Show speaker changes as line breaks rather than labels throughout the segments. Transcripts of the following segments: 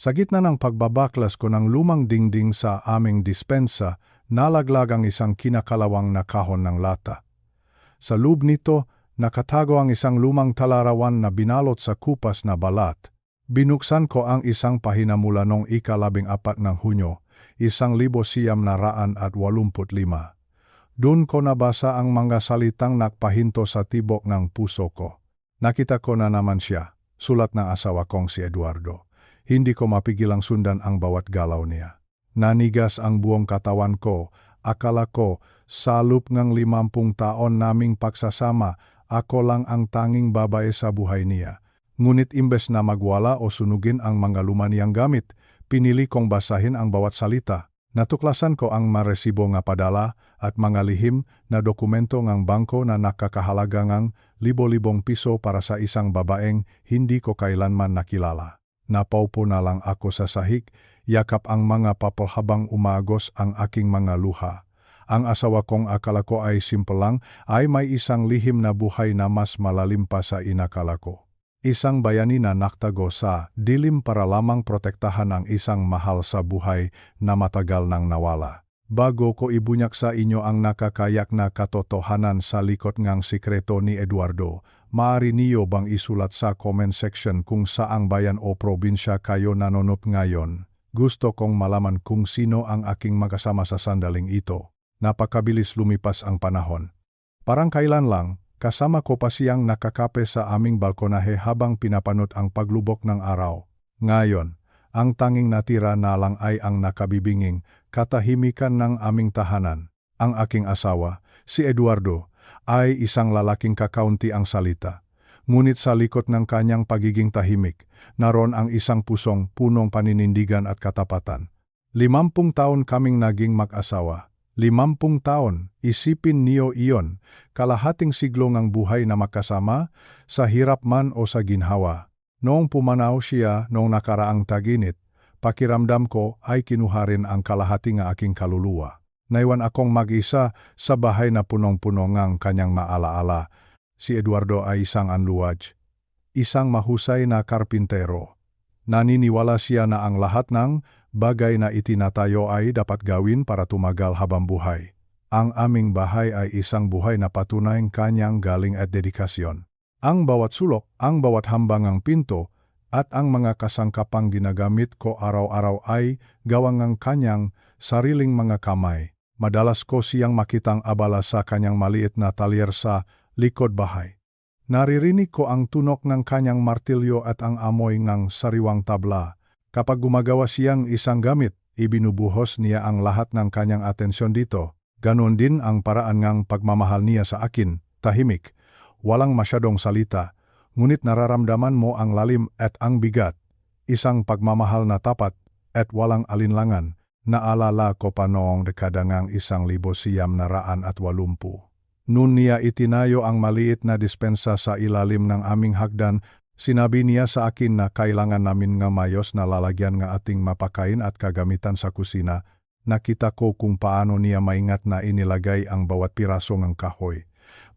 Sa gitna ng pagbabaklas ko ng lumang dingding sa aming dispensa, nalaglag ang isang kinakalawang na kahon ng lata. Sa loob nito, nakatago ang isang lumang talarawan na binalot sa kupas na balat. Binuksan ko ang isang pahina mula noong ika-14 ng Hunyo, 1985. Doon ko nabasa ang mga salitang nagpahinto sa tibok ng puso ko. Nakita ko na naman siya, sulat ng asawa kong si Eduardo. Hindi ko mapigilang sundan ang bawat galaw niya. Nanigas ang buong katawan ko. Akala ko, sa loob ng 50 taon naming pagsasama, ako lang ang tanging babae sa buhay niya. Ngunit imbes na magwala o sunugin ang mga luma niyang gamit, pinili kong basahin ang bawat salita. Natuklasan ko ang maresibo nga padala at mga lihim na dokumento ng bangko na nakakahalaga ng libo-libong piso para sa isang babaeng hindi ko kailanman nakilala. Napaupo na lang ako sa sahig, yakap ang mga papel habang umagos ang aking mga luha. Ang asawa kong akala ko ay simple lang, ay may isang lihim na buhay na mas malalim pa sa inakala ko. Isang bayani na naktago sa dilim para lamang protektahan ang isang mahal sa buhay na matagal nang nawala. Bago ko ibunyak sa inyo ang nakakayak na katotohanan sa likod ng sikreto ni Eduardo, maaari niyo bang isulat sa comment section kung saang bayan o probinsya kayo nanonood ngayon? Gusto kong malaman kung sino ang aking magkasama sa sandaling ito. Napakabilis lumipas ang panahon. Parang kailan lang, kasama ko pa siyang nakakape sa aming balkonahe habang pinapanood ang paglubok ng araw. Ngayon, ang tanging natira na lang ay ang nakabibinging katahimikan ng aming tahanan. Ang aking asawa, si Eduardo, ay isang lalaking kakaunti ang salita. Ngunit sa likod ng kanyang pagiging tahimik, naroon ang isang pusong punong paninindigan at katapatan. 50 taon kaming naging mag-asawa. 50 taon, isipin niyo iyon, kalahating siglo ng buhay na magkasama, sa hirap man o sa ginhawa. Noong pumanaw siya noong nakaraang taginit, pakiramdam ko ay kinuha rin ang kalahati ng aking kaluluwa. Naiwan akong mag-isa sa bahay na punong-puno ng kanyang maalaala. Si Eduardo ay isang anluwaj, isang mahusay na karpintero. Naniniwala siya na ang lahat ng bagay na itinatayo ay dapat gawin para tumagal habang buhay. Ang aming bahay ay isang buhay na patunay kanyang galing at dedikasyon. Ang bawat sulok, ang bawat hambangang pinto, at ang mga kasangkapang ginagamit ko araw-araw ay gawang ng kanyang sariling mga kamay. Madalas ko siyang makitang abala sa kanyang maliit na talyer sa likod bahay. Naririnig ko ang tunok ng kanyang martilyo at ang amoy ng sariwang tabla. Kapag gumagawa siyang isang gamit, ibinubuhos niya ang lahat ng kanyang atensyon dito. Ganon din ang paraan ng pagmamahal niya sa akin, tahimik. Walang masyadong salita, ngunit nararamdaman mo ang lalim at ang bigat. Isang pagmamahal na tapat at walang alinlangan. Naalala ko pa noong dekada ng 1980. Noon niya itinayo ang maliit na dispensa sa ilalim ng aming hagdan, sinabi niya sa akin na kailangan namin ng mayos na lalagyan ng ating mapakain at kagamitan sa kusina. Nakita ko kung paano niya maingat na inilagay ang bawat piraso ng kahoy.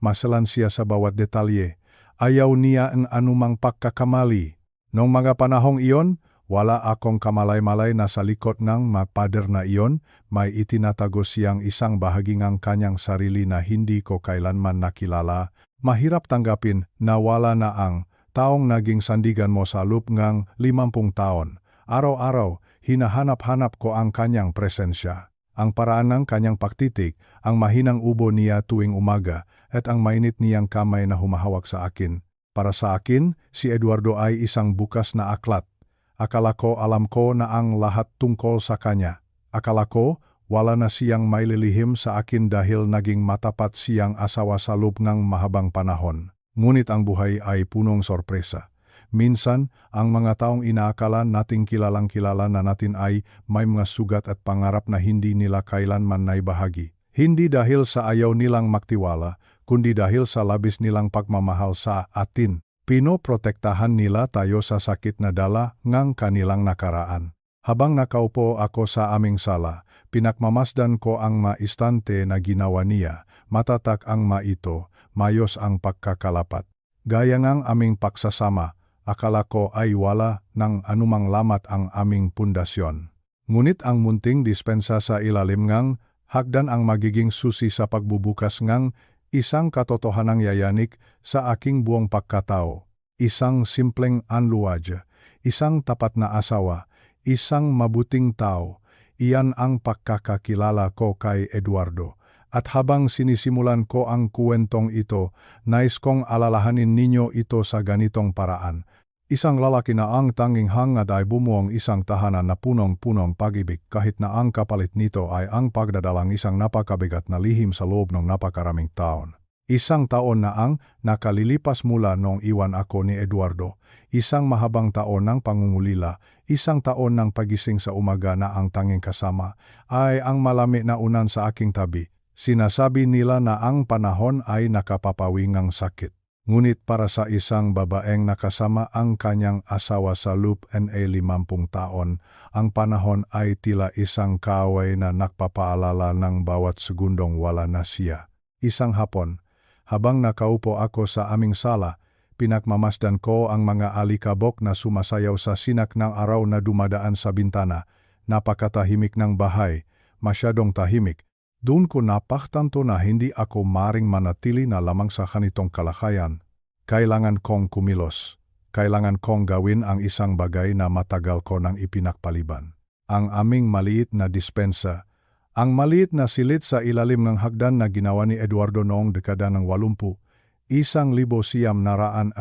Masalan siya sa bawat detalye. Ayaw niya ang anumang pagkakamali. Noong mga panahong iyon, wala akong kamalay-malay na sa likod ng pader na iyon, may itinatago siyang isang bahagi ng kanyang sarili na hindi ko kailanman nakilala. Mahirap tanggapin na wala na ang taong naging sandigan mo sa loob ng 50 taon. Araw-araw, hinahanap-hanap ko ang kanyang presensya. Ang paraan ng kanyang pagtitig, ang mahinang ubo niya tuwing umaga, at ang mainit niyang kamay na humahawak sa akin. Para sa akin, si Eduardo ay isang bukas na aklat. Akala ko alam ko na ang lahat tungkol sa kanya. Akala ko wala na siyang maililihim sa akin dahil naging matapat siyang asawa sa loob ng mahabang panahon. Ngunit ang buhay ay punong sorpresa. Minsan, ang mga taong inaakala nating kilalang-kilala na natin ay may mga sugat at pangarap na hindi nila kailanman naibahagi. Hindi dahil sa ayaw nilang magtiwala, kundi dahil sa labis nilang pagmamahal sa atin. Pinoprotektahan nila tayo sa sakit na dala ng kanilang nakaraan. Habang nakaupo ako sa aming sala, pinakmamasdan ko ang maistante na ginawa niya. Matatak ang maito, mayos ang pagkakalapat. Gaya ng aming pagsasama, Akala ko ay wala ng anumang lamat ang aming pundasyon. Ngunit ang munting dispensa sa ilalim ngang hagdan ang magiging susi sa pagbubukas ngang isang katotohanang yayanik sa aking buong pagkatao. Isang simpleng anluwaj, isang tapat na asawa, isang mabuting tao. Iyan ang pagkakakilala ko kay Eduardo. At habang sinisimulan ko ang kuwentong ito, nais kong alalahanin ninyo ito sa ganitong paraan. Isang lalaki na ang tanging hangad ay bumuong isang tahanan na punong-punong pag-ibig kahit na ang kapalit nito ay ang pagdadalang isang napakabigat na lihim sa loob ng napakaraming taon. Isang taon na ang nakalilipas mula nung iwan ako ni Eduardo, isang mahabang taon ng pangungulila, isang taon ng pagising sa umaga na ang tanging kasama ay ang malami na unan sa aking tabi. Sinasabi nila na ang panahon ay nakapapawingang sakit. Ngunit para sa isang babaeng nakasama ang kanyang asawa sa loob na 50 taon, ang panahon ay tila isang kaaway na nagpapaalala ng bawat segundong wala na siya. Isang hapon, habang nakaupo ako sa aming sala, pinagmamasdan ko ang mga alikabok na sumasayaw sa sinak ng araw na dumadaan sa bintana. Napakatahimik ng bahay, masyadong tahimik. Doon ko napaktanto na hindi ako maring manatili na lamang sa ganitong kalakayan. Kailangan kong kumilos. Kailangan kong gawin ang isang bagay na matagal ko nang ipinakpaliban. Ang aming maliit na dispensa. Ang maliit na silid sa ilalim ng hagdan na ginawa ni Eduardo noong dekada ng 80, 1980.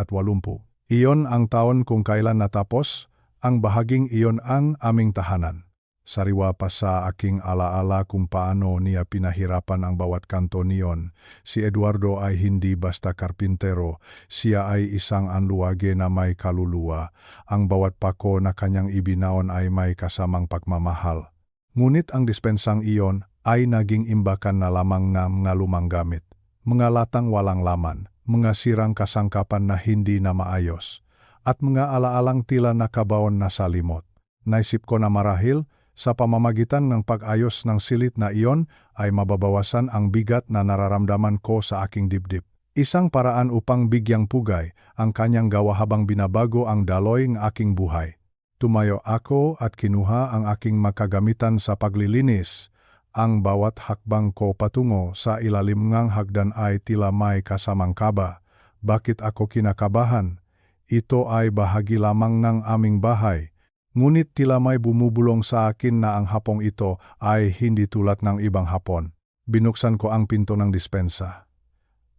Iyon ang taon kung kailan natapos, ang bahaging iyon ang aming tahanan. Sariwa pa sa aking alaala kung paano niya pinahirapan ang bawat kanto niyon. Si Eduardo ay hindi basta karpintero, siya ay isang anluwage na may kaluluwa. Ang bawat pako na kanyang ibinaon ay may kasamang pagmamahal. Ngunit ang dispensang iyon ay naging imbakan na lamang ng mga lumang gamit. Mga latang walang laman, mga sirang kasangkapan na hindi na maayos, at mga alaalang tila nakabaon na sa limot. Naisip ko na marahil, sa pamamagitan ng pag-ayos ng silid na iyon ay mababawasan ang bigat na nararamdaman ko sa aking dibdib. Isang paraan upang bigyang pugay ang kanyang gawa habang binabago ang daloy ng aking buhay. Tumayo ako at kinuha ang aking makagamitan sa paglilinis. Ang bawat hakbang ko patungo sa ilalim ng hagdan ay tila may kasamang kaba. Bakit ako kinakabahan? Ito ay bahagi lamang ng aming bahay. Ngunit tila may bumubulong sa akin na ang hapong ito ay hindi tulad ng ibang hapon. Binuksan ko ang pinto ng dispensa.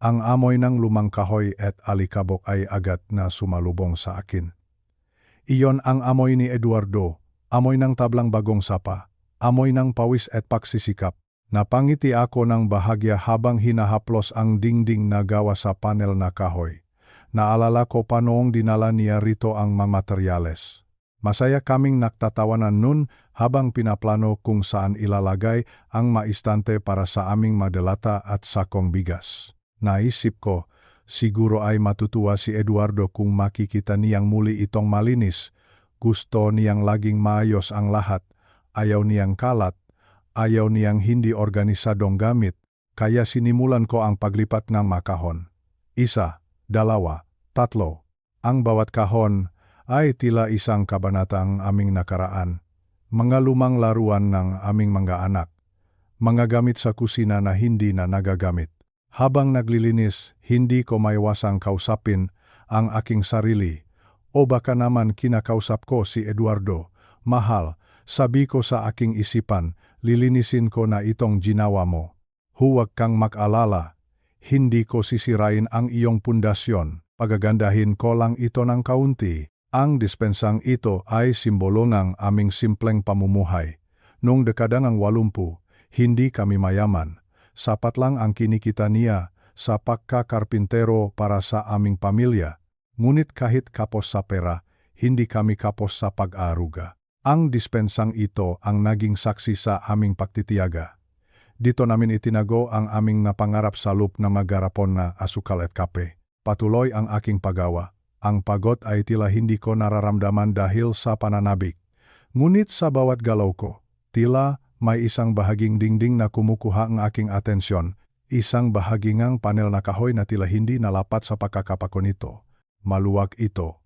Ang amoy ng lumang kahoy at alikabok ay agad na sumalubong sa akin. Iyon ang amoy ni Eduardo, amoy ng tablang bagong sapa, amoy ng pawis at pagsisikap. Napangiti ako ng bahagya habang hinahaplos ang dingding na gawa sa panel na kahoy. Naalala ko pa noong dinala niya rito ang mga materyales. Masaya kaming nagtatawanan nun habang pinaplano kung saan ilalagay ang maistante para sa aming madelata at sakong bigas. Naisip ko, siguro ay matutuwa si Eduardo kung makikita niyang muli itong malinis. Gusto niyang laging maayos ang lahat, ayaw niyang kalat, ayaw niyang hindi organisadong gamit, kaya sinimulan ko ang paglipat ng makahon. 1, 2, 3. Ang bawat kahon ay tila isang kabanatang aming nakaraan, mga lumang laruan ng aming mga anak, mga gamit sa kusina na hindi na nagagamit. Habang naglilinis, hindi ko maiwasang kausapin ang aking sarili, o baka naman kinakausap ko si Eduardo. Mahal, sabi ko sa aking isipan, lilinisin ko na itong ginawa mo. Huwag kang mag-alala, hindi ko sisirain ang iyong pundasyon, pagagandahin ko lang ito ng kaunti. Ang dispensang ito ay simbolo ng aming simpleng pamumuhay. Noong dekada ng 80, hindi kami mayaman. Sapat lang ang kinikita niya sa pagkakarpintero para sa aming pamilya. Ngunit kahit kapos sa pera, hindi kami kapos sa pag-aaruga. Ang dispensang ito ang naging saksi sa aming pagtitiyaga. Dito namin itinago ang aming napangarap sa loob na magarapon na asukal at kape. Patuloy ang aking paggawa. Ang pagod ay tila hindi ko nararamdaman dahil sa pananabik. Ngunit sa bawat galaw ko, tila may isang bahaging dingding na kumukuha ang aking atensyon, isang bahagingang panel na kahoy na tila hindi nalapat sa pagkakapako nito. Maluwag ito.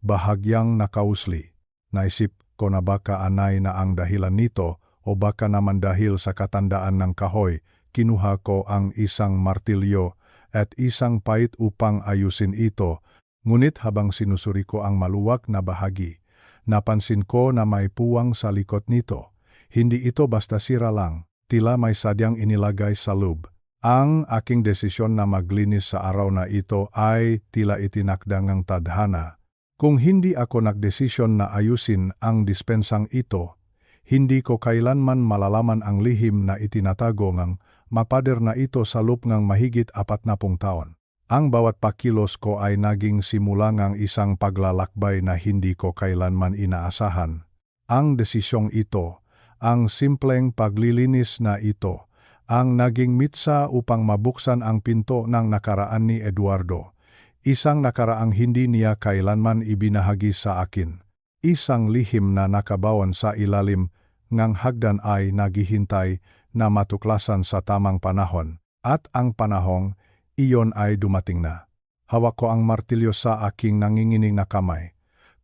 bahagyang nakausli. Naisip ko na baka anay na ang dahilan nito o baka naman dahil sa katandaan ng kahoy, kinuha ko ang isang martilyo at isang pait upang ayusin ito. Ngunit habang sinusuri ko ang maluwag na bahagi, napansin ko na may puwang sa likod nito. Hindi ito basta sira lang, tila may sadyang inilagay sa loob. Ang aking desisyon na maglinis sa araw na ito ay tila itinakdang ng tadhana. Kung hindi ako nagdesisyon na ayusin ang dispensang ito, hindi ko kailanman malalaman ang lihim na itinatago ng mapader na ito sa loob ng mahigit 40 taon. Ang bawat pakilos ko ay naging simula ng isang paglalakbay na hindi ko kailanman inaasahan. Ang desisyong ito, ang simpleng paglilinis na ito, ang naging mitsa upang mabuksan ang pinto ng nakaraan ni Eduardo. Isang nakaraang hindi niya kailanman ibinahagi sa akin. Isang lihim na nakabawan sa ilalim ng hagdan ay naghihintay na matuklasan sa tamang panahon. At ang panahong iyon ay dumating na. Hawak ko ang martilyo sa aking nanginginig na kamay.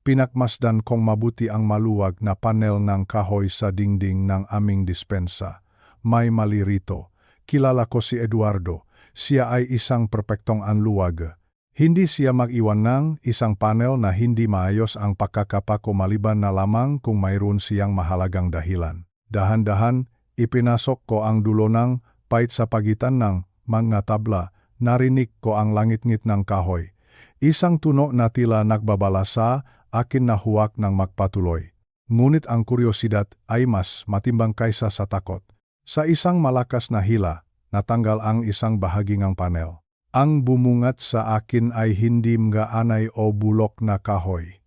Pinakmasdan kong mabuti ang maluwag na panel ng kahoy sa dingding ng aming dispensa. May mali rito. Kilala ko si Eduardo. Siya ay isang perpektong anluwag. Hindi siya mag-iwan ng isang panel na hindi maayos ang pagkakapako maliban na lamang kung mayroon siyang mahalagang dahilan. Dahan-dahan, ipinasok ko ang dulo ng pait sa pagitan ng mga tabla. Narinig ko ang langit-ngit ng kahoy. Isang tunog na tila nagbabala sa akin na huwag ng magpatuloy. Ngunit ang kuryosidad ay mas matimbang kaysa sa takot. Sa isang malakas na hila, natanggal ang isang bahagi ng panel. Ang bumungat sa akin ay hindi mga anay o bulok na kahoy.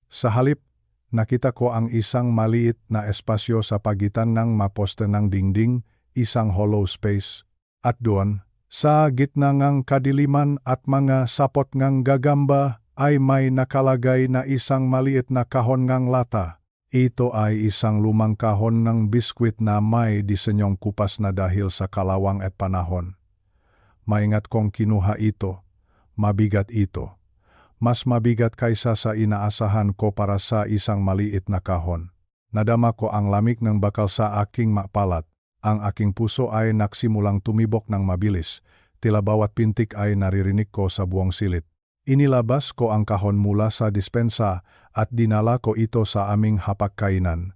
Sa halip, nakita ko ang isang maliit na espasyo sa pagitan ng maposte ng dingding, isang hollow space. At doon, sa gitna ng kadiliman at mga sapot ng gagamba ay may nakalagay na isang maliit na kahon ng lata. Ito ay isang lumang kahon ng biskwit na may disenyong kupas na dahil sa kalawang at panahon. Maingat kong kinuha ito. Mabigat ito. Mas mabigat kaysa sa inaasahan ko para sa isang maliit na kahon. Nadama ko ang lamig ng bakal sa aking mapalat. Ang aking puso ay nagsimulang tumibok ng mabilis, tila bawat pintik ay naririnig ko sa buong silit. Inilabas ko ang kahon mula sa dispensa at dinala ko ito sa aming hapagkainan.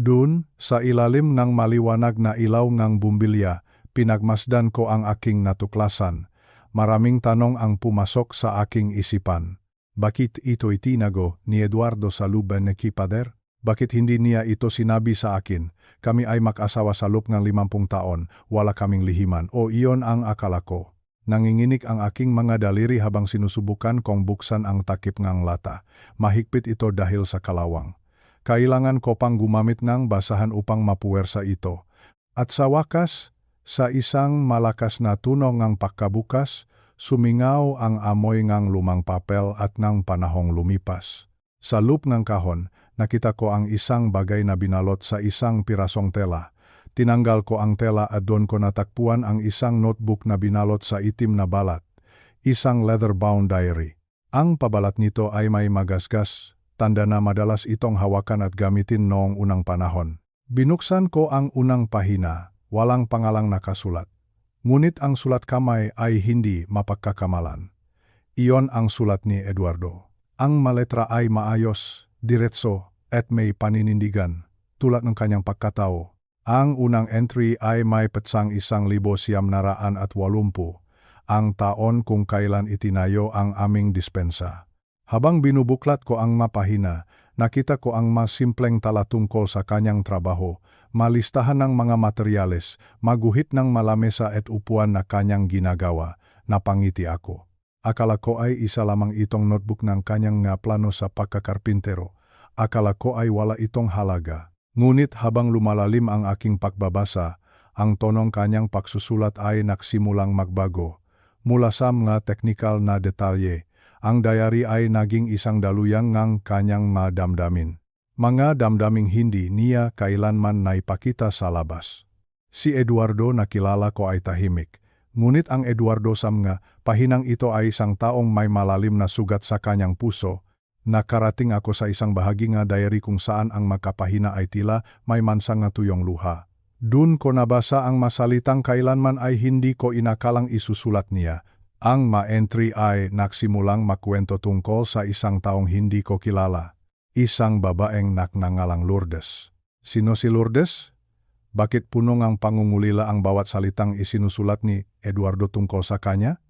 Doon, sa ilalim ng maliwanag na ilaw ng bumbilya, pinagmasdan ko ang aking natuklasan. Maraming tanong ang pumasok sa aking isipan. Bakit ito itinago ni Eduardo sa luban ni Kipader? Bakit hindi niya ito sinabi sa akin? Kami ay mag-asawa sa loob ng 50 taon, wala kaming lihiman, o iyon ang akala ko. Nanginginig ang aking mga daliri habang sinusubukan kong buksan ang takip ng lata. Mahigpit ito dahil sa kalawang. Kailangan ko pang gumamit ng basahan upang mapuwersa ito. At sa wakas, sa isang malakas na tunog ng pagkabukas, sumingaw ang amoy ng lumang papel at ng panahong lumipas. Sa loob ng kahon, nakita ko ang isang bagay na binalot sa isang pirasong tela. Tinanggal ko ang tela at doon ko natakpuan ang isang notebook na binalot sa itim na balat. Isang leather-bound diary. Ang pabalat nito ay may magasgas, tanda na madalas itong hawakan at gamitin noong unang panahon. Binuksan ko ang unang pahina, walang pangalang nakasulat. Ngunit ang sulat kamay ay hindi mapagkakamalan. Iyon ang sulat ni Eduardo. Ang maletra ay maayos, diretso, at may paninindigan, tulad ng kanyang pagkatao. Ang unang entry ay may petsang 1980, ang taon kung kailan itinayo ang aming dispensa. Habang binubuklat ko ang mapahina, nakita ko ang mas simpleng tala tungkol sa kanyang trabaho, malistahan ng mga materyales, maguhit ng malamesa at upuan na kanyang ginagawa. Napangiti ako. Akala ko ay isa lamang itong notebook ng kanyang nga plano sa pagkakarpintero. Akala ko ay wala itong halaga. Ngunit habang lumalalim ang aking pagbabasa, ang tonong kanyang pagsusulat ay nagsimulang magbago. Mula sa mga teknikal na detalye, ang diary ay naging isang daluyang ng kanyang mga damdamin. Mga damdaming hindi niya kailanman naipakita sa labas. Si Eduardo na kilala ko ay tahimik. Ngunit ang Eduardo sa mga pahinang ito ay isang taong may malalim na sugat sa kanyang puso. Nakarating ako sa isang bahagi nga diary kung saan ang makapahina ay tila may mansang nga tuyong luha. Dun ko nabasa ang masalitang kailanman ay hindi ko inakalang isusulat niya. Ang ma-entry ay nagsimulang makwento tungkol sa isang taong hindi ko kilala. Isang babaeng nagngangalang Lourdes. Sino si Lourdes? Bakit puno ngang pangungulila ang bawat salitang isinusulat ni Eduardo tungkol sa kanya?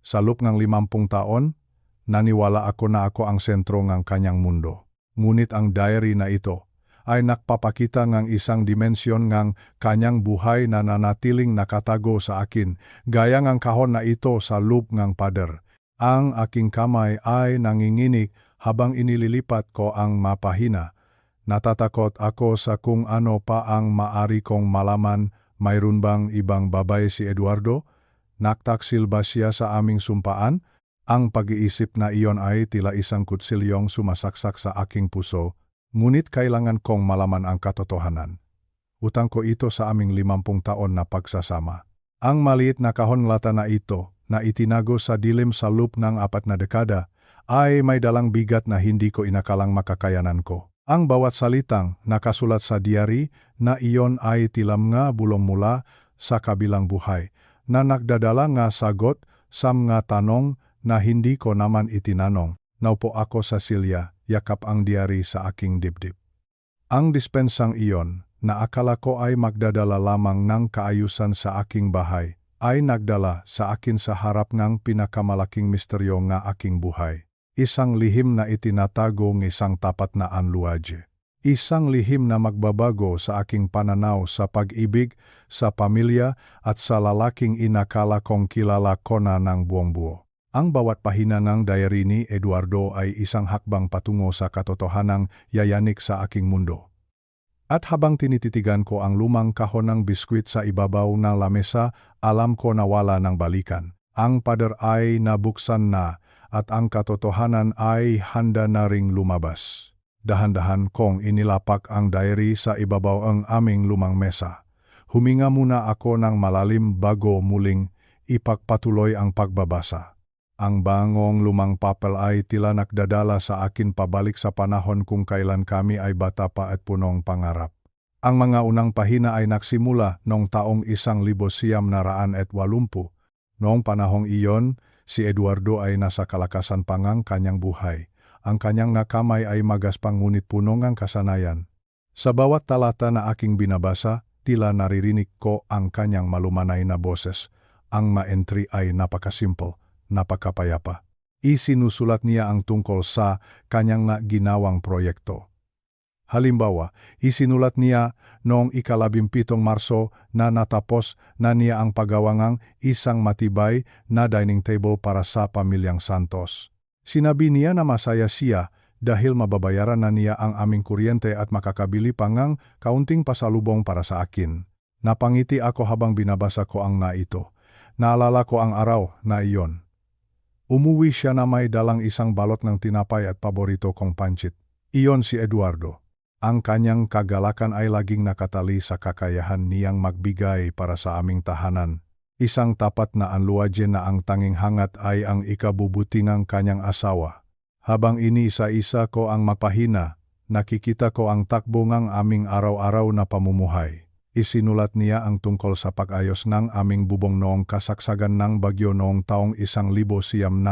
Sa loob ng 50 taon, naniwala ako na ako ang sentro ng kanyang mundo. Ngunit ang diary na ito ay nakpapakita ng isang dimensyon ng kanyang buhay na nanatiling nakatago sa akin, gaya ng kahon na ito sa loob ng pader. Ang aking kamay ay nanginginig habang inililipat ko ang mapahina. Natatakot ako sa kung ano pa ang maari kong malaman. Mayroon bang ibang babae si Eduardo? Naktaksil ba siya sa aming sumpaan? Ang pag-iisip na iyon ay tila isang kutsilyong sumasaksak sa aking puso, ngunit kailangan kong malaman ang katotohanan. Utang ko ito sa aming 50 taon na pagsasama. Ang maliit na kahon lata na ito, na itinago sa dilim sa loob ng 4 na dekada, ay may dalang bigat na hindi ko inakalang makakayanan ko. Ang bawat salitang nakasulat sa diary na iyon ay tilam nga bulong mula sa kabilang buhay, na nagdadala nga sagot sa mga tanong na hindi ko naman itinanong. Naupo ako sa silya, yakap ang diary sa aking dibdib. Ang dispensang iyon, na akala ko ay magdadala lamang ng kaayusan sa aking bahay, ay nagdala sa akin sa harap ng pinakamalaking misteryo nga aking buhay. Isang lihim na itinatago ng isang tapat na anluwaje. Isang lihim na magbabago sa aking pananaw sa pag-ibig, sa pamilya at sa lalaking inakala kong kilala ko na ng buong buo. Ang bawat pahina ng diary ni Eduardo ay isang hakbang patungo sa katotohanang yayanik sa aking mundo. At habang tinititigan ko ang lumang kahon ng biskwit sa ibabaw ng lamesa, alam ko na wala ng balikan. Ang pader ay nabuksan na at ang katotohanan ay handa na ring lumabas. Dahan-dahan kong inilapak ang diary sa ibabaw ang aming lumang mesa. Huminga muna ako ng malalim bago muling ipagpatuloy ang pagbabasa. Ang bangong lumang papel ay tila nagdadala sa akin pabalik sa panahon kung kailan kami ay bata pa at punong pangarap. Ang mga unang pahina ay nagsimula noong taong 1980. Noong panahong iyon, si Eduardo ay nasa kalakasan pa ngang kanyang buhay. Ang kanyang nakamay ay magaspang ngunit puno ngang kasanayan. Sa bawat talata na aking binabasa, tila naririnig ko ang kanyang malumanay na boses. Ang ma-entry ay napakasimple. Napakapayapa. Isinusulat niya ang tungkol sa kanyang na ginawang proyekto. Halimbawa, isinulat niya noong 17 Marso na natapos na niya ang paggawangang isang matibay na dining table para sa pamilyang Santos. Sinabi niya na masaya siya dahil mababayaran na niya ang aming kuryente at makakabili pa ngang kaunting pasalubong para sa akin. Napangiti ako habang binabasa ko ang na ito. Naalala ko ang araw na iyon. Umuwi siya na may dalang isang balot ng tinapay at paborito kong pancit. Iyon si Eduardo. Ang kanyang kagalakan ay laging nakatali sa kakayahan niyang magbigay para sa aming tahanan. Isang tapat na anluwaje na ang tanging hangat ay ang ikabubuti ng kanyang asawa. Habang iniisa-isa ko ang mapahina, nakikita ko ang takbo ng aming araw-araw na pamumuhay. Isinulat niya ang tungkol sa pag-ayos ng aming bubong noong kasagsagan ng bagyo noong taong 1982.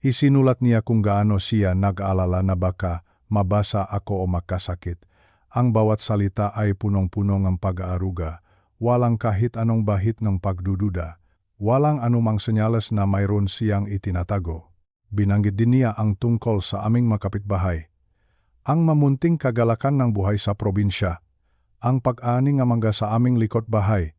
Isinulat niya kung gaano siya nag-aalala na baka mabasa ako o makasakit. Ang bawat salita ay punong-puno ng pag-aaruga. Walang kahit anong bahit ng pagdududa. Walang anumang senyales na mayroon siyang itinatago. Binanggit din niya ang tungkol sa aming makapitbahay. Ang mamunting kagalakan ng buhay sa probinsya. Ang pag-ani nga mangga sa aming likod bahay,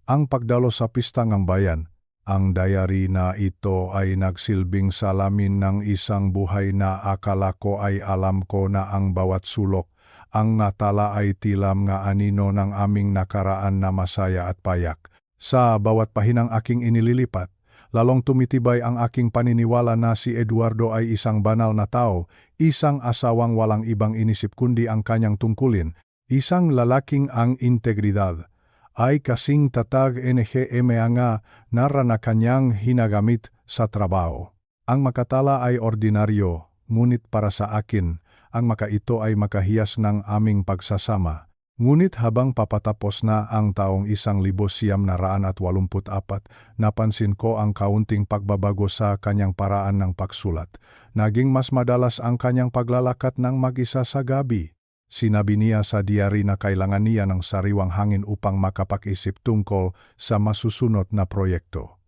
ang pagdalo sa pista ng bayan. Ang diary na ito ay nagsilbing salamin ng isang buhay na akala ko ay alam ko na ang bawat sulok. Ang natala ay tilam nga anino ng aming nakaraan na masaya at payak. Sa bawat pahinang aking inililipat, lalong tumitibay ang aking paniniwala na si Eduardo ay isang banal na tao, isang asawang walang ibang inisip kundi ang kanyang tungkulin. Isang lalaking ang integridad ay kasing tatag NGM nga nara na kanyang hinagamit sa trabaho. Ang makatala ay ordinaryo, ngunit para sa akin, ang makaito ay makahiyas ng aming pagsasama. Ngunit habang papatapos na ang taong 1984, napansin ko ang kaunting pagbabago sa kanyang paraan ng pagsulat. Naging mas madalas ang kanyang paglalakad ng mag-isa sa gabi. Sinabi niya sa diary na kailangan niya ng sariwang hangin upang makapag-isip tungkol sa masusunod na proyekto.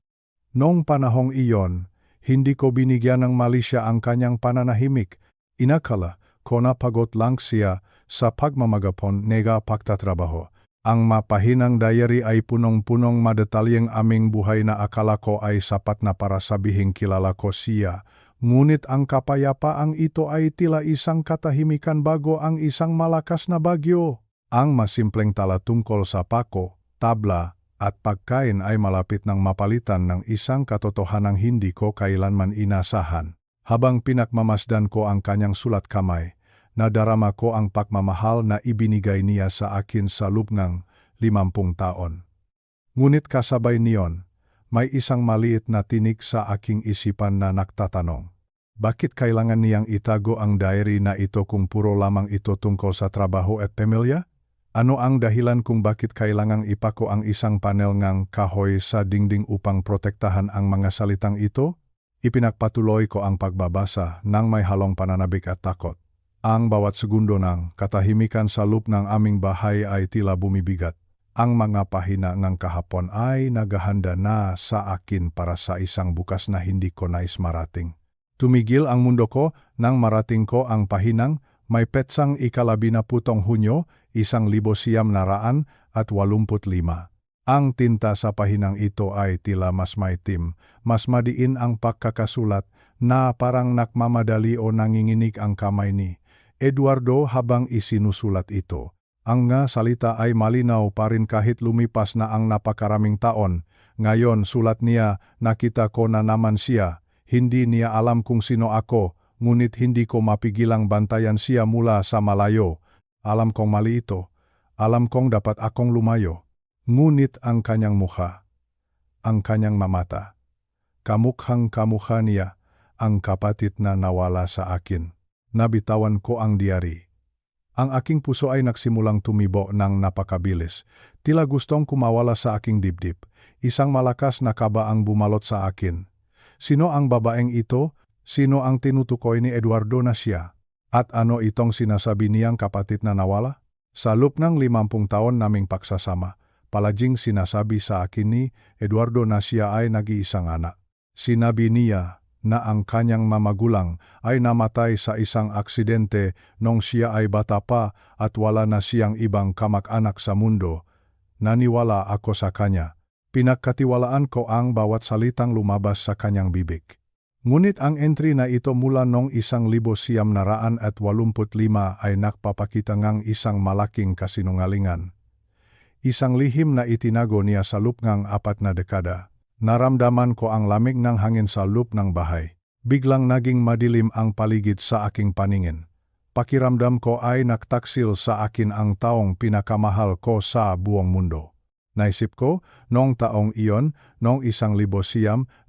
Noong panahong iyon, hindi ko binigyan ng mali siya ang kanyang pananahimik. Inakala ko na pagod lang siya sa pagmamagapon nega pagtatrabaho. Ang mapahinang diary ay punong-punong madetalyeng aming buhay na akala ko ay sapat na para sabihing kilala ko siya. Ngunit ang kapayapaang ito ay tila isang katahimikan bago ang isang malakas na bagyo. Ang masimpleng tala tungkol sa pako, tabla, at pagkain ay malapit ng mapalitan ng isang katotohanang hindi ko kailanman inasahan. Habang pinakmamasdan ko ang kanyang sulat kamay, nadarama ko ang pagmamahal na ibinigay niya sa akin sa loob ng 50 taon. Ngunit kasabay niyon, may isang maliit na tinig sa aking isipan na nagtatanong. Bakit kailangan niyang itago ang diary na ito kung puro lamang ito tungkol sa trabaho at pamilya? Ano ang dahilan kung bakit kailangang ipako ang isang panel ng kahoy sa dingding upang protektahan ang mga salitang ito? Ipinagpatuloy ko ang pagbabasa nang may halong pananabik at takot. Ang bawat segundo ng katahimikan sa loob ng aming bahay ay tila bumibigat. Ang mga pahina ng kahapon ay naghahanda na sa akin para sa isang bukas na hindi ko nais marating. Tumigil ang mundo ko nang marating ko ang pahinang may petsang 17 Hunyo, 1985. Ang tinta sa pahinang ito ay tila mas maitim, mas madiin ang pagkakasulat na parang nakmamadali o nanginginig ang kamay ni Eduardo habang isinusulat ito. Ang nga salita ay malinaw pa rin kahit lumipas na ang napakaraming taon. Ngayon sulat niya, nakita ko na naman siya. Hindi niya alam kung sino ako, ngunit hindi ko mapigilang bantayan siya mula sa malayo. Alam kong mali ito. Alam kong dapat akong lumayo. Ngunit ang kanyang mukha, ang kanyang mamata, kamukhang-kamukha niya, ang kapatid na nawala sa akin. Nabitawan ko ang diary. Ang aking puso ay nagsimulang tumibo ng napakabilis. Tila gustong kumawala sa aking dibdib. Isang malakas na kaba ang bumalot sa akin. Sino ang babaeng ito? Sino ang tinutukoy ni Eduardo na siya? At ano itong sinasabi niyang kapatid na nawala? Sa loob ng 50 taon naming pagsasama, palaging sinasabi sa akin ni Eduardo na siya ay nag-iisang anak. Sinabi niya na ang kanyang mamagulang ay namatay sa isang aksidente nung siya ay bata pa at wala na siyang ibang kamag-anak sa mundo. Naniwala ako sa kanya. Pinagkatiwalaan ko ang bawat salitang lumabas sa kanyang bibig. Ngunit ang entry na ito mula noong 1985 ay nagpapakita ngang isang malaking kasinungalingan. Isang lihim na itinago niya sa loob ng 4 na dekada. Naramdaman ko ang lamig ng hangin sa loob ng bahay. Biglang naging madilim ang paligid sa aking paningin. Pakiramdam ko ay nagtaksil sa akin ang taong pinakamahal ko sa buong mundo. Naisip ko, noong taong iyon, noong 1985,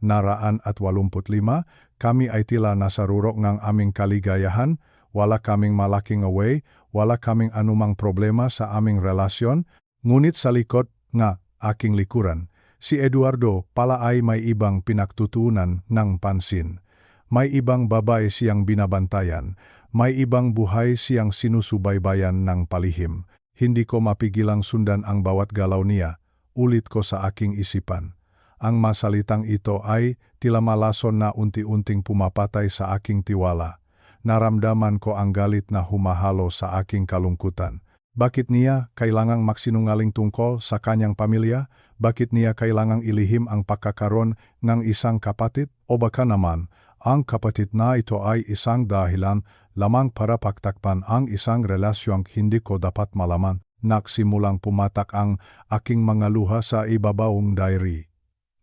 kami ay tila nasa rurok ng aming kaligayahan, wala kaming malaking away, wala kaming anumang problema sa aming relasyon, ngunit sa likod nga aking likuran, si Eduardo pala ay may ibang pinagtutunan ng pansin. May ibang babae siyang binabantayan, may ibang buhay siyang sinusubaybayan ng palihim. Hindi ko mapigilang sundan ang bawat galaw niya, ulit ko sa aking isipan. Ang masalitang ito ay tila malason na unti-unting pumapatay sa aking tiwala. Naramdaman ko ang galit na humahalo sa aking kalungkutan. Bakit niya kailangang magsinungaling tungkol sa kanyang pamilya? Bakit niya kailangang ilihim ang pagkakaroon ng isang kapatid? O baka naman, ang kapatid na ito ay isang dahilan lamang para pagtakpan ang isang relasyong hindi ko dapat malaman. Nagsimulang pumatak ang aking mga luha sa ibabawong diary.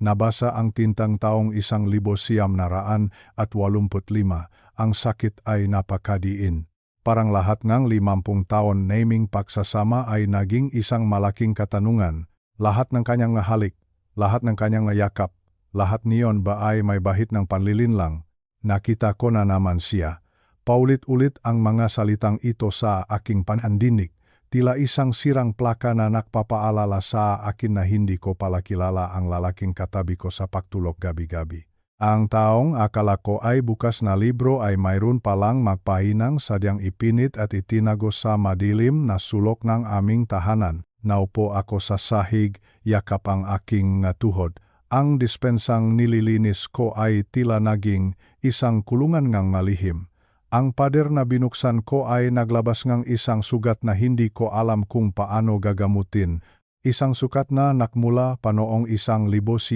Nabasa ang tintang taong 1985, ang sakit ay napakadiin. Parang lahat ng 50 taon naming pagsasama ay naging isang malaking katanungan. Lahat ng kanyang halik, lahat ng kanyang yakap, lahat niyon ba ay may bahid ng panlilinlang? Nakita ko na naman siya. Paulit-ulit ang mga salitang ito sa aking panandinig, tila isang sirang plaka na nagpapaalala sa akin na hindi ko pala kilala ang lalaking katabi ko sa pagtulog gabi-gabi. Ang taong akala ko ay bukas na libro ay mayroon palang magpahinang sadyang ipinit at itinago sa madilim na sulok ng aming tahanan. Naupo ako sa sahig, yakap ang aking tuhod. Ang dispensang nililinis ko ay tila naging isang kulungan ngang malihim. Ang pader na binuksan ko ay naglabas ngang isang sugat na hindi ko alam kung paano gagamutin. Isang sukat na nakmula pa noong 1985.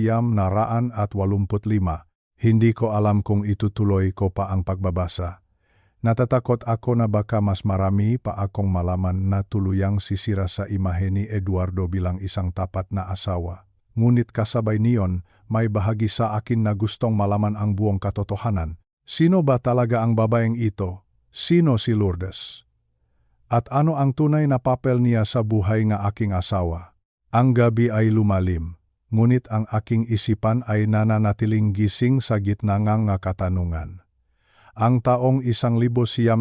Hindi ko alam kung itutuloy ko pa ang pagbabasa. Natatakot ako na baka mas marami pa akong malaman na tuluyang sisira sa imahe ni Eduardo bilang isang tapat na asawa. Ngunit kasabay niyon, may bahagi sa akin na gustong malaman ang buong katotohanan. Sino ba talaga ang babaeng ito? Sino si Lourdes? At ano ang tunay na papel niya sa buhay ng aking asawa? Ang gabi ay lumalim, ngunit ang aking isipan ay nananatiling gising sa gitna ng katanungan. Ang taong 1985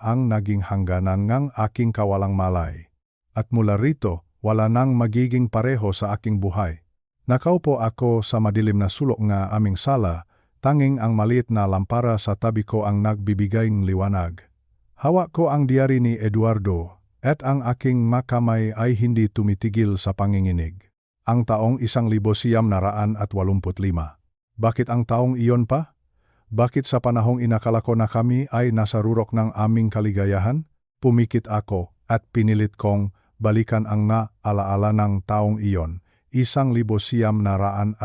ang naging hangganan ng aking kawalang malay. At mula rito, wala nang magiging pareho sa aking buhay. Nakaupo ako sa madilim na sulok ng aming sala, tanging ang maliit na lampara sa tabi ko ang nagbibigay ng liwanag. Hawak ko ang diary ni Eduardo, at ang aking makamay ay hindi tumitigil sa panginginig. Ang taong 1985. Bakit ang taong iyon pa? Bakit sa panahong inakala ko na kami ay nasa rurok ng aming kaligayahan? Pumikit ako at pinilit kong balikan ang naalaala ng taong iyon, 1985.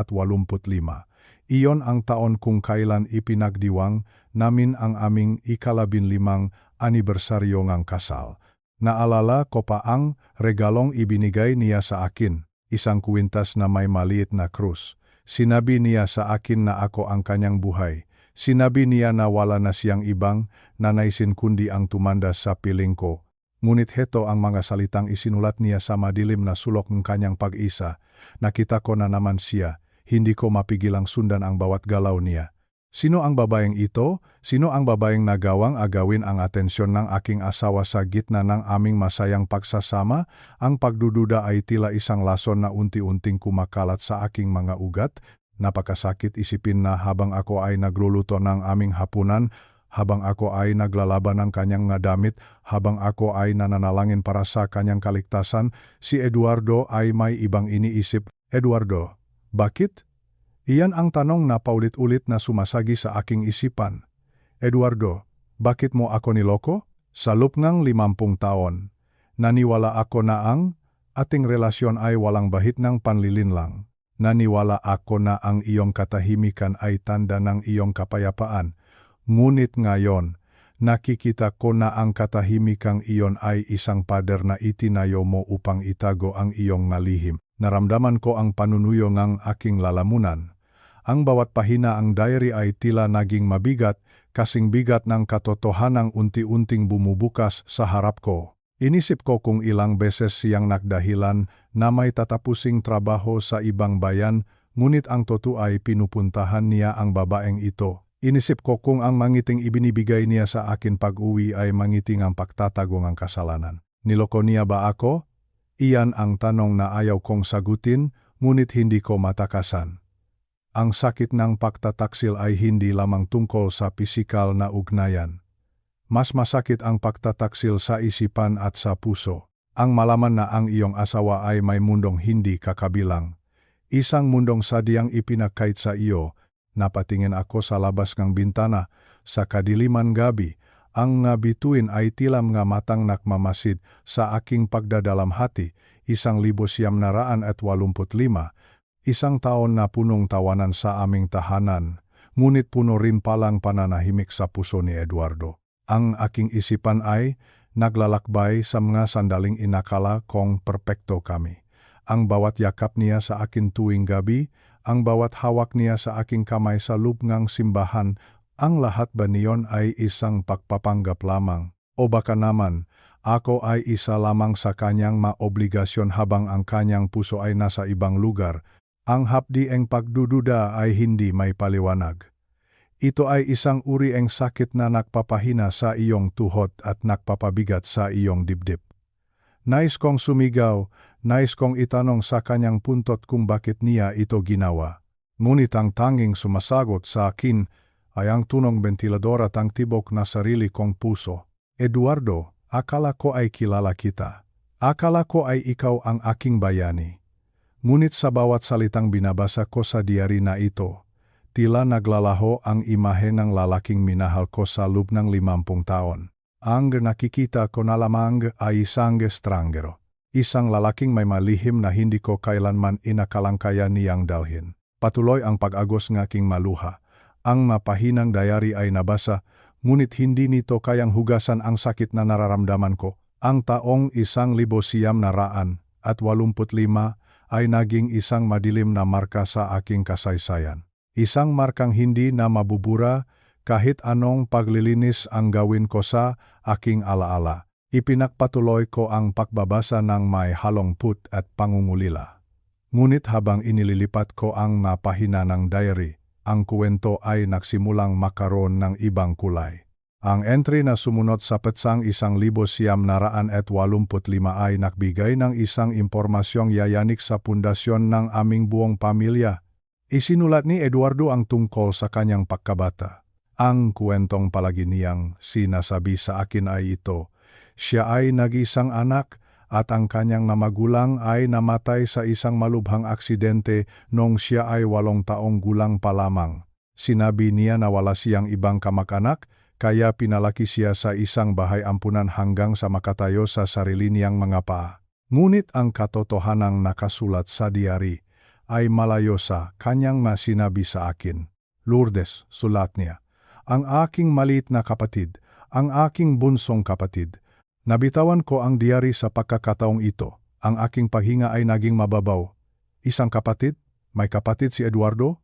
Iyon ang taon kung kailan ipinagdiwang namin ang aming 15 anibersaryo ng kasal. Naalala ko pa ang regalong ibinigay niya sa akin, isang kwintas na may maliit na krus. Sinabi niya sa akin na ako ang kanyang buhay. Sinabi niya na wala na siyang ibang nanaisin kundi ang tumanda sa piling ko. Ngunit heto ang mga salitang isinulat niya sa madilim na sulok ng kanyang pag-isa. Nakita ko na naman siya, hindi ko mapigilang sundan ang bawat galaw niya. Sino ang babaeng ito? Sino ang babaeng nagawang agawin ang atensyon ng aking asawa sa gitna ng aming masayang pagsasama? Ang pagdududa ay tila isang lason na unti-unting kumakalat sa aking mga ugat. Napakasakit isipin na habang ako ay nagluluto ng aming hapunan, habang ako ay naglalaban ng kanyang mga damit, habang ako ay nananalangin para sa kanyang kaligtasan, si Eduardo ay may ibang iniisip. Eduardo, bakit? Iyan ang tanong na paulit-ulit na sumasagi sa aking isipan. Eduardo, bakit mo ako niloko? Sa loob ng 50 taon, naniwala ako na ang ating relasyon ay walang bahid ng panlilinlang. Naniwala ako na ang iyong katahimikan ay tanda ng iyong kapayapaan. Ngunit ngayon, nakikita ko na ang katahimikang iyon ay isang pader na itinayo mo upang itago ang iyong nalihim. Naramdaman ko ang panunuyo ng aking lalamunan. Ang bawat pahina ang diary ay tila naging mabigat, kasing bigat ng katotohanang unti-unting bumubukas sa harap ko. Inisip ko kung ilang beses siyang nagdahilan na may tatapusing trabaho sa ibang bayan, ngunit ang totoo ay pinupuntahan niya ang babaeng ito. Inisip ko kung ang mangiting ibinibigay niya sa akin pag-uwi ay mangiting ang pagtatago ng kasalanan. Niloko niya ba ako? Iyan ang tanong na ayaw kong sagutin, ngunit hindi ko matakasan. Ang sakit ng pagtataksil ay hindi lamang tungkol sa pisikal na ugnayan. Mas masakit ang pagtataksil sa isipan at sa puso. Ang malaman na ang iyong asawa ay may mundong hindi kakabilang. Isang mundong sadyang ipinakait sa iyo. Napatingin ako sa labas ng bintana. Sa kadiliman gabi, ang bituin ay tilam nga matang nakmamasid sa aking pagdadalam hati. 1985, isang taon na punong tawanan sa aming tahanan. Ngunit puno rin palang pananahimik sa puso ni Eduardo. Ang aking isipan ay naglalakbay sa mga sandaling inakala kong perpekto kami. Ang bawat yakap niya sa akin tuwing gabi, ang bawat hawak niya sa aking kamay sa loob ng simbahan, ang lahat ba niyon ay isang pagpapanggap lamang? O baka naman, ako ay isa lamang sa kanyang maobligasyon habang ang kanyang puso ay nasa ibang lugar. Ang hapdieng pagdududa ay hindi may paliwanag. Ito ay isang uri ng sakit na nagpapahina sa iyong tuhod at nagpapabigat sa iyong dibdib. Nais kong sumigaw, nais kong itanong sa kanyang puntot kung bakit niya ito ginawa. Ngunit ang tanging sumasagot sa akin ay ang tunong bentilador at ang tibok na sarili kong puso. Eduardo, akala ko ay kilala kita. Akala ko ay ikaw ang aking bayani. Ngunit sa bawat salitang binabasa ko sa diary na ito, tila naglalaho ang imahe ng lalaking minahal ko sa loob ng 50 taon. Ang nakikita ko na lamang ay isang estranggero. Isang lalaking may malihim na hindi ko kailanman inakalangkaya niyang dalhin. Patuloy ang pag-agos ng aking maluha. Ang mapahinang diary ay nabasa, ngunit hindi nito kayang hugasan ang sakit na nararamdaman ko. Ang taong 1985 ay naging isang madilim na marka sa aking kasaysayan. Isang markang hindi na mabubura kahit anong paglilinis ang gawin ko sa aking alaala. Ipinagpatuloy ko ang pagbabasa ng may halongput at pangungulila. Ngunit habang inililipat ko ang mapahina ng diary, ang kwento ay nagsimulang makaroon ng ibang kulay. Ang entry na sumunod sa petsang 1985 ay nagbigay ng isang impormasyong yayanik sa pundasyon ng aming buong pamilya. Isinulat ni Eduardo ang tungkol sa kanyang pagkabata. Ang kwentong palagi niyang sinasabi sa akin ay ito. Siya ay nag-isang anak at ang kanyang magulang ay namatay sa isang malubhang aksidente noong siya ay 8 taong gulang pa lamang. Sinabi niya na wala siyang ibang kamag-anak, kaya pinalaki siya sa isang bahay ampunan hanggang sa makatayo sa sarili niyang mga paa. Ngunit ang katotohanang nakasulat sa diary ay malayo sa kanyang sinabi sa akin. Lourdes, sulat niya, ang aking maliit na kapatid, ang aking bunsong kapatid. Nabitawan ko ang diary sa pagkakataong ito. Ang aking paghinga ay naging mababaw. Isang kapatid, may kapatid si Eduardo,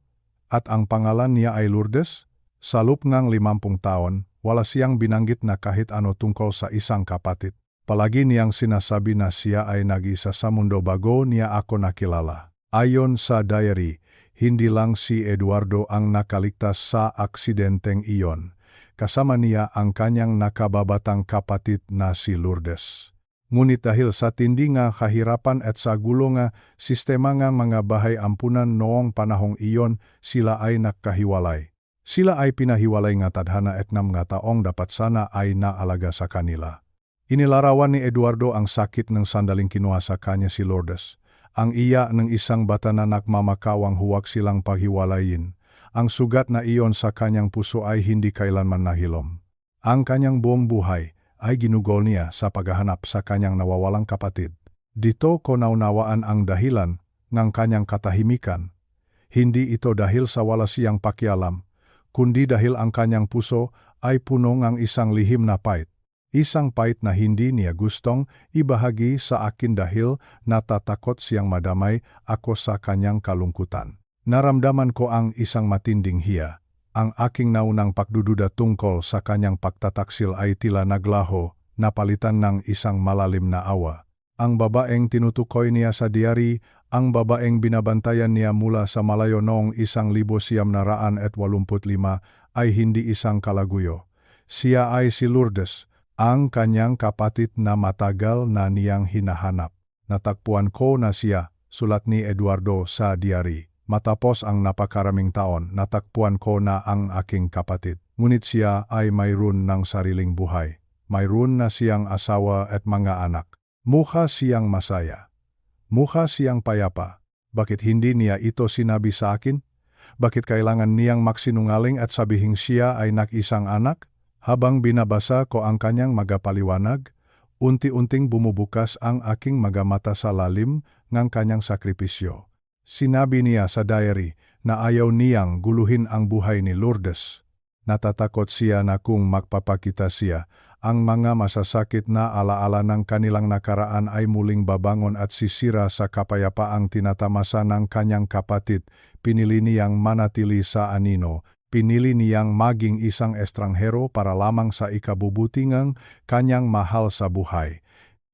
at ang pangalan niya ay Lourdes. Sa loob ng 50 taon, wala siyang binanggit na kahit ano tungkol sa isang kapatid. Palagi niyang sinasabi na siya ay nag-isa sa mundo bago niya ako nakilala. Ayon sa diary, hindi lang si Eduardo ang nakaligtas sa aksidenteng iyon. Kasama niya ang kanyang nakababatang kapatid na si Lourdes. Ngunit dahil sa tindi nga kahirapan at sa gulo nga sistema nga mga bahay ampunan noong panahong iyon, sila ay nagkahiwalay. Sila ay pinahiwalay nga tadhana at 6 taong dapat sana ay naalaga sa kanila. Inilarawan ni Eduardo ang sakit ng sandaling kinuha sa kanya si Lourdes. Ang iya ng isang bata na nagmamakawang huwag silang paghiwalayin. Ang sugat na iyon sa kanyang puso ay hindi kailanman nahilom. Ang kanyang buong buhay ay ginugol niya sa paghahanap sa kanyang nawawalang kapatid. Dito ko naunawaan ang dahilan ng kanyang katahimikan. Hindi ito dahil sa wala siyang pakialam, kundi dahil ang kanyang puso ay puno ng isang lihim na pait. Isang pait na hindi niya gustong ibahagi sa akin dahil natatakot siyang madamay ako sa kanyang kalungkutan. Naramdaman ko ang isang matinding hiya. Ang aking naunang pagdududa tungkol sa kanyang pagtataksil ay tila naglaho, napalitan ng isang malalim na awa. Ang babaeng tinutukoy niya sa diary, ang babaeng binabantayan niya mula sa malayo noong 1985 ay hindi isang kalaguyo. Siya ay si Lourdes, ang kanyang kapatid na matagal na niyang hinahanap. Natagpuan ko na siya, sulat ni Eduardo sa diary. Matapos ang napakaraming taon, natagpuan ko na ang aking kapatid. Ngunit siya ay mayroon ng sariling buhay. Mayroon na siyang asawa at mga anak. Mukha siyang masaya. Mukha siyang payapa. Bakit hindi niya ito sinabi sa akin? Bakit kailangan niyang magsinungaling at sabihing siya ay nag-isang anak? Habang binabasa ko ang kanyang magapaliwanag, unti-unting bumubukas ang aking mga mata sa lalim ng kanyang sakripisyo. Sinabi niya sa diary na ayaw niyang guluhin ang buhay ni Lourdes. Natatakot siya na kung magpapakita siya, ang mga masasakit na alaala ng kanilang nakaraan ay muling babangon at sisira sa kapayapaang tinatamasa ng kanyang kapatid. Pinili niyang manatili sa anino. Pinili niyang maging isang estranghero para lamang sa ikabubuti ng kanyang mahal sa buhay.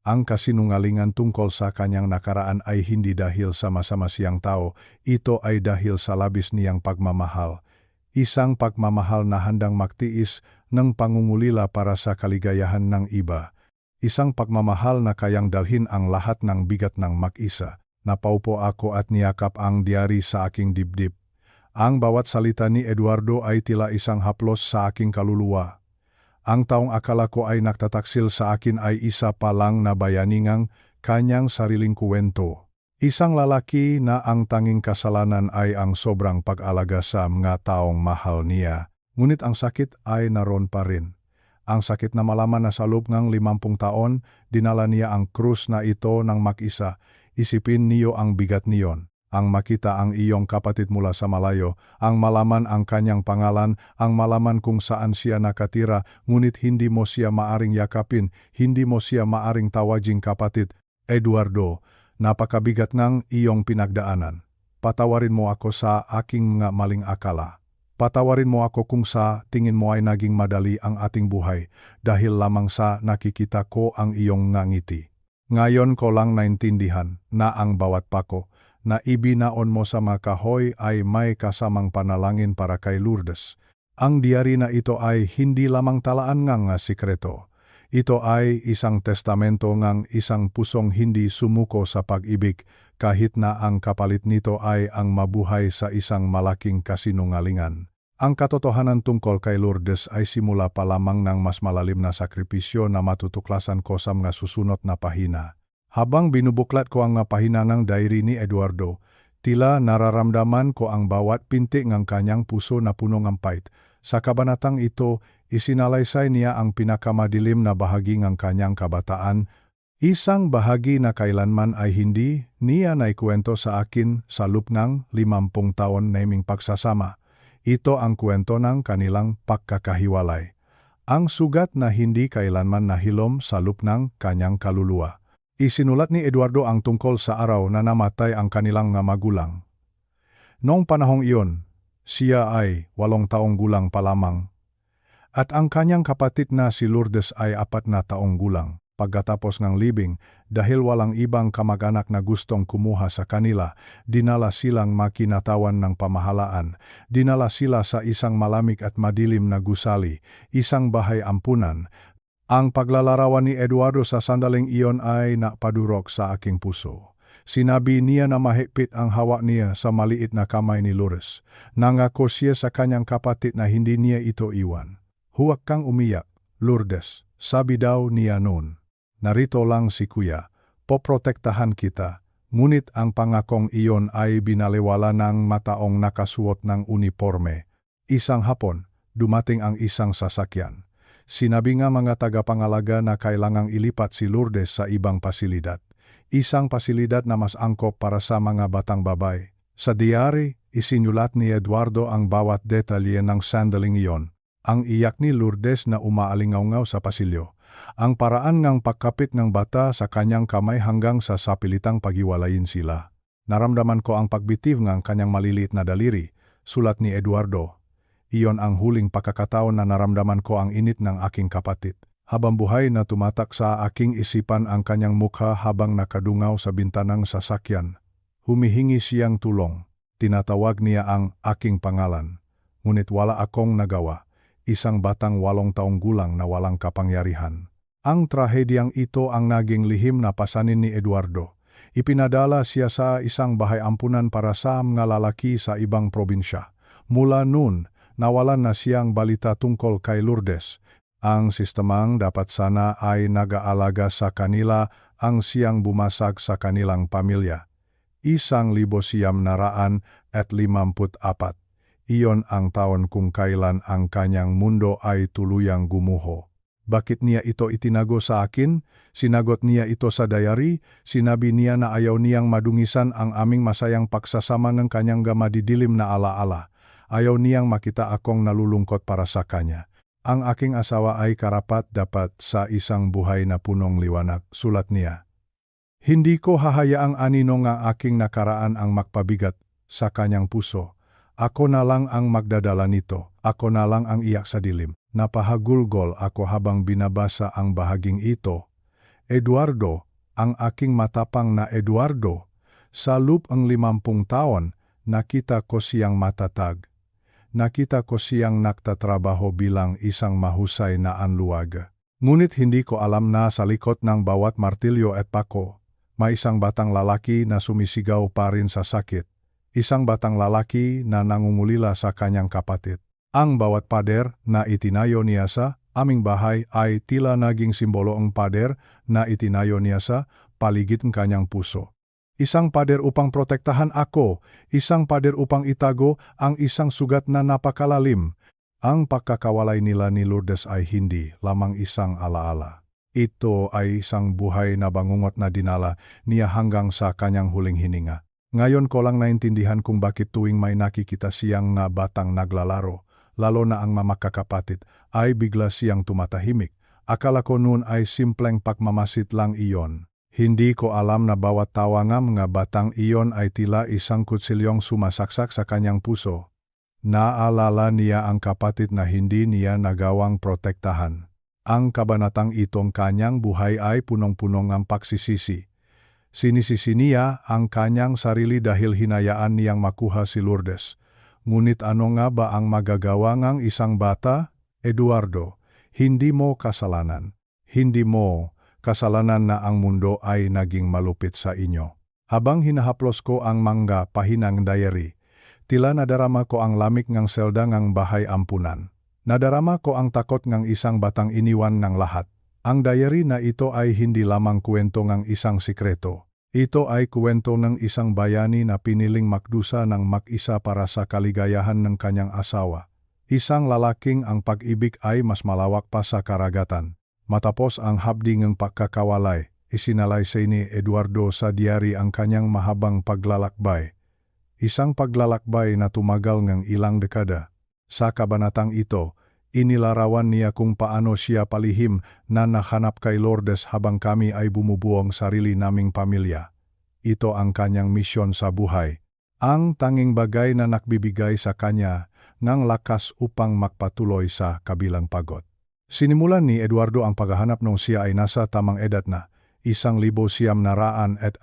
Ang kasinungalingan tungkol sa kanyang nakaraan ay hindi dahil sa masama siyang tao, ito ay dahil sa labis niyang pagmamahal. isang pagmamahal na handang magtiis ng pangungulila para sa kaligayahan ng iba, isang pagmamahal na kayang dalhin ang lahat ng bigat ng mag-isa. Napaupo ako at niyakap ang diary sa aking dibdib. Ang bawat salita ni Eduardo ay tila isang haplos sa aking kaluluwa. Ang taong akala ko ay nagtataksil sa akin ay isa pa lang na bayaningang kanyang sariling kuwento. Isang lalaki na ang tanging kasalanan ay ang sobrang pag-alaga sa mga taong mahal niya. Ngunit ang sakit ay naroon pa rin. Ang sakit na malaman na sa loob ng 50 taon, dinala niya ang krus na ito ng mag-isa. Isipin niyo ang bigat niyon. Ang makita ang iyong kapatid mula sa malayo, ang malaman ang kanyang pangalan, ang malaman kung saan siya nakatira, ngunit hindi mo siya maaring yakapin, hindi mo siya maaring tawaging kapatid. Eduardo, napakabigat ng iyong pinagdaanan. Patawarin mo ako sa aking mga maling akala. Patawarin mo ako kung sa tingin mo ay naging madali ang ating buhay dahil lamang sa nakikita ko ang iyong ngangiti. Ngayon ko lang naintindihan na ang bawat pako na ibinaon mo sa mga kahoy ay may kasamang panalangin para kay Lourdes. Ang diary na ito ay hindi lamang talaan ng sikreto. Ito ay isang testamento ng isang pusong hindi sumuko sa pag-ibig kahit na ang kapalit nito ay ang mabuhay sa isang malaking kasinungalingan. Ang katotohanan tungkol kay Lourdes ay simula pa lamang ng mas malalim na sakripisyo na matutuklasan ko sa mga susunod na pahina. Habang binubuklat ko ang pahina ng diary ni Eduardo, tila nararamdaman ko ang bawat pinti ng kanyang puso na punong ampait. Sa kabanatang ito, isinalaysay niya ang pinakamadilim na bahagi ng kanyang kabataan, isang bahagi na kailanman ay hindi niya naikwento sa akin sa loob ng 50 taon naming pagsasama. Ito ang kwento ng kanilang pagkakahiwalay. Ang sugat na hindi kailanman nahilom sa loob ng kanyang kaluluwa. Isinulat ni Eduardo ang tungkol sa araw na namatay ang kanilang magulang. Noong panahong iyon, siya ay 8 taong gulang pa lamang. At ang kanyang kapatid na si Lourdes ay 4 na taong gulang. Pagkatapos ng libing, dahil walang ibang kamag-anak na gustong kumuha sa kanila, dinala silang makinatawan ng pamahalaan. Dinala sila sa isang malamig at madilim na gusali, isang bahay ampunan. Ang paglalarawan ni Eduardo sa sandaling iyon ay napadurok sa aking puso. Sinabi niya na mahigpit ang hawak niya sa maliit na kamay ni Lourdes. Nangako siya sa kanyang kapatid na hindi niya ito iwan. Huwag kang umiyak, Lourdes, sabi daw niya noon. Narito lang si Kuya, poprotektahan kita. Ngunit ang pangakong iyon ay binaliwala ng mataong nakasuot ng uniforme. Isang hapon, dumating ang isang sasakyan. Sinabi nga mga tagapangalaga na kailangang ilipat si Lourdes sa ibang pasilidad. Isang pasilidad na mas angkop para sa mga batang babae. Sa diary, isinulat ni Eduardo ang bawat detalye ng sandaling iyon. Ang iyak ni Lourdes na umaalingaw-ngaw sa pasilyo. Ang paraan ng pagkapit ng bata sa kanyang kamay hanggang sa sapilitang paghiwalayin sila. Naramdaman ko ang pagbitiw ng kanyang maliliit na daliri, sulat ni Eduardo. Iyon ang huling pagkakataon na naramdaman ko ang init ng aking kapatid. Habang buhay na tumatak sa aking isipan ang kanyang mukha habang nakadungaw sa bintanang sasakyan. Humihingi siyang tulong. Tinatawag niya ang aking pangalan. Ngunit wala akong nagawa. Isang batang 8 taong gulang na walang kapangyarihan. Ang trahedyang ito ang naging lihim na pasanin ni Eduardo. Ipinadala siya sa isang bahay ampunan para sa mga lalaki sa ibang probinsya. Mula noon, nawalan na siyang balita tungkol kay Lourdes. Ang sistemang dapat sana ay nag-aalaga sa kanila ang siyang bumasag sa kanilang pamilya. 1954. Iyon ang taon kung kailan ang kanyang mundo ay tuluyang gumuho. Bakit niya ito itinago sa akin? Sinagot niya ito sa diary. Sinabi niya na ayaw niyang madungisan ang aming masayang pagsasama ng kanyang madidilim na alaala. Ayaw niyang makita akong nalulungkot para sa kanya. Ang aking asawa ay karapat-dapat sa isang buhay na punong liwanag, sulat niya. Hindi ko hahayaang anino nga aking nakaraan ang magpabigat sa kanyang puso. Ako na lang ang magdadala nito. Ako na lang ang iyak sa dilim. Napahagulgol ako habang binabasa ang bahaging ito. Eduardo, ang aking matapang na Eduardo, sa loob ang 50 taon, nakita ko siyang matatag. nakita ko siyang nagtatrabaho bilang isang mahusay na anluwag. Ngunit hindi ko alam na sa likod ng bawat martilyo at pako, may isang batang lalaki na sumisigaw pa rin sa sakit. Isang batang lalaki na nangungulila sa kanyang kapatid. Ang bawat pader na itinayo niya sa aming bahay ay tila naging simbolo ng pader na itinayo niya sa paligid ng kanyang puso. Isang pader upang protektahan ako, isang pader upang itago ang isang sugat na napakalalim. Ang pagkakawalay nila ni Lourdes ay hindi lamang isang alaala. Ito ay isang buhay na bangungot na dinala niya hanggang sa kanyang huling hininga. Ngayon ko lang naintindihan kung bakit tuwing may nakikita siyang nga batang naglalaro, lalo na ang mamakakapatid, ay bigla siyang tumatahimik. Akala ko noon ay simpleng pagmamasid lang iyon. Hindi ko alam na bawat tawa ng mga batang iyon ay tila isang kutsilyong sumasaksak sa kanyang puso. Naalala niya ang kapatid na hindi niya nagawang protektahan. Ang kabanatang itong kanyang buhay ay punong-punong ng pagsisisi. Sinisisi niya ang kanyang sarili dahil hinayaan niyang makuha si Lourdes. Ngunit ano nga ba ang magagawa ng isang bata? Eduardo, hindi mo kasalanan. Hindi mo kasalanan na ang mundo ay naging malupit sa inyo. Habang hinahaplos ko ang mga pahinang diary, tila nadarama ko ang lamig ng selda ng bahay ampunan. Nadarama ko ang takot ng isang batang iniwan ng lahat. Ang diary na ito ay hindi lamang kwento ng isang sikreto. Ito ay kwento ng isang bayani na piniling magdusa ng mag-isa para sa kaligayahan ng kanyang asawa. Isang lalaking ang pag-ibig ay mas malawak pa sa karagatan. Matapos ang habdi ng pagkakawalay, isinalaysay ni Eduardo sa diary ang kanyang mahabang paglalakbay. Isang paglalakbay na tumagal ng ilang dekada. Sa kabanatang ito, inilarawan niya kung paano siya palihim na nahanap kay Lourdes habang kami ay bumubuong sarili naming pamilya. Ito ang kanyang misyon sa buhay. Ang tanging bagay na nagbibigay sa kanya ng lakas upang magpatuloy sa kabilang pagod. Sinimulan ni Eduardo ang paghahanap nung siya ay nasa tamang edad na, 1965.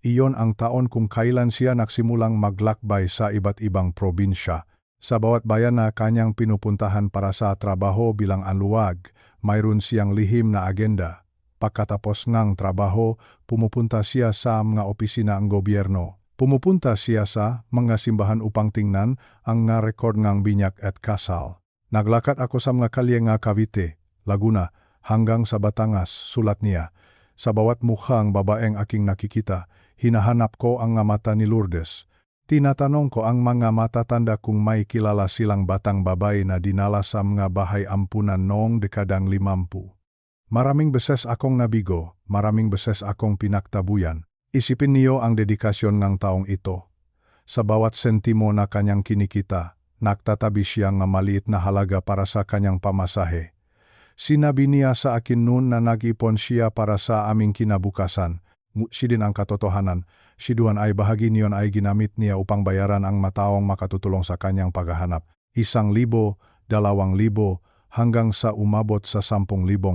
Iyon ang taon kung kailan siya nagsimulang maglakbay sa iba't ibang probinsya. Sa bawat bayan na kanyang pinupuntahan para sa trabaho bilang anluwag, mayroon siyang lihim na agenda. Pagkatapos ng trabaho, pumupunta siya sa mga opisina ng gobyerno. Pumupunta siya sa mga simbahan upang tingnan ang nga rekord ng binyak at kasal. Naglakad ako sa mga kalye nga Cavite, Laguna, hanggang sa Batangas, sulat niya. Sa bawat mukhang babaeng aking nakikita, hinahanap ko ang nga mata ni Lourdes. Tinatanong ko ang mga matatanda kung may kilala silang batang babae na dinala sa mga bahay ampunan noong dekadang 50. Maraming beses akong nabigo, maraming beses akong pinaktabuyan. Isipin niyo ang dedikasyon ng taong ito. Sa bawat sentimo na kanyang kinikita, nagtatabi siya ng maliit na halaga para sa kanyang pamasahe. Sinabi niya sa akin noon na nag-ipon siya para sa aming kinabukasan. Si din ang katotohanan, si Duan ay bahagi niyon ay ginamit niya upang bayaran ang mataong makatutulong sa kanyang paghahanap. 1,000, 2,000, hanggang sa umabot sa 10,000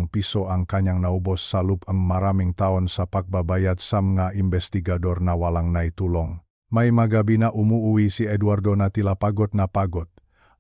piso ang kanyang naubos sa loob ang maraming taon sa pagbabayad sa mga investigador na walang naitulong. May magabi na umuuwi si Eduardo na tila pagod na pagod.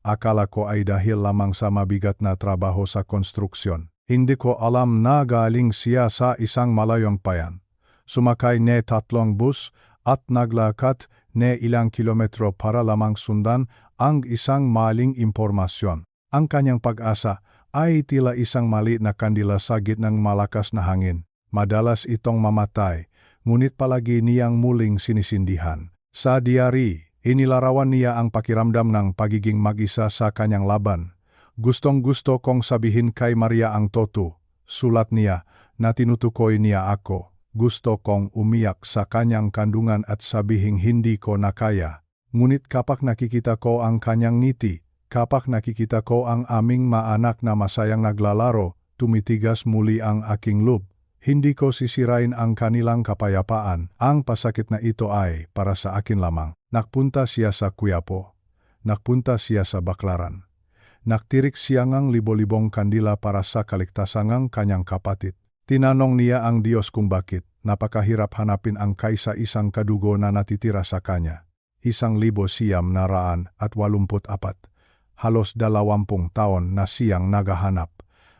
Akala ko ay dahil lamang sa mabigat na trabaho sa konstruksyon. Hindi ko alam na galing siya sa isang malayong bayan. Sumakay ne 3 bus at naglakad ne ilang kilometro para lamang sundan ang isang maling impormasyon. Ang kanyang pag-asa ay tila isang maliit na kandila sa gitnang malakas na hangin. Madalas itong mamatay, ngunit palagi niyang muling sinisindihan. Sa diary, inilarawan niya ang pakiramdam ng pagiging mag-isa sa kanyang laban. Gustong-gusto kong sabihin kay Maria ang totoo, sulat niya, na tinutukoy niya ako. Gusto kong umiyak sa kanyang kandungan at sabihing hindi ko na kaya. Ngunit kapag nakikita ko ang kanyang ngiti, kapag nakikita ko ang aming maanak na masayang naglalaro, tumitigas muli ang aking loob. Hindi ko sisirain ang kanilang kapayapaan. Ang pasakit na ito ay para sa akin lamang. Nagpunta siya sa Quiapo. Nagpunta siya sa Baclaran. Nagtirik siya ng libo-libong kandila para sa kaligtasan ng kanyang kapatid. Tinanong niya ang Diyos kung bakit napakahirap hanapin ang kaisa-isang kadugo na natitira sa kanya. 1984. Halos 20 taon na siyang naghahanap.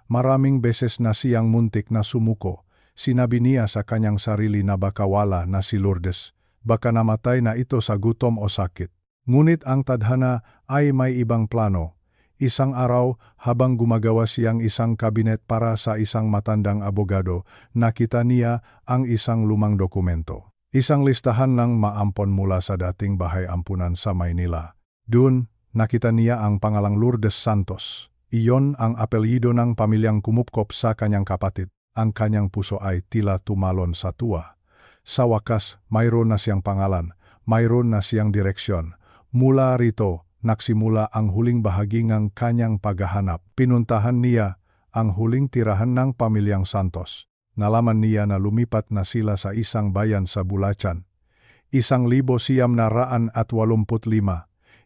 Maraming beses na siyang muntik na sumuko. Sinabi niya sa kanyang sarili na baka wala na si Lourdes. Baka namatay na ito sa gutom o sakit. Ngunit ang tadhana ay may ibang plano. Isang araw, habang gumagawa siyang isang kabinet para sa isang matandang abogado, nakita niya ang isang lumang dokumento. Isang listahan ng maampon mula sa dating bahay ampunan sa Maynila. Doon, nakita niya ang pangalang Lourdes Santos. Iyon ang apelyido ng pamilyang kumupkop sa kanyang kapatid. Ang kanyang puso ay tila tumalon sa tuwa. Sa wakas, mayroon na siyang pangalan, mayroon na siyang direksyon. Mula rito, nagsimula ang huling bahagi ng kanyang paghahanap. Pinuntahan niya ang huling tirahan ng pamilyang Santos. Nalaman niya na lumipat na sila sa isang bayan sa Bulacan. 1985.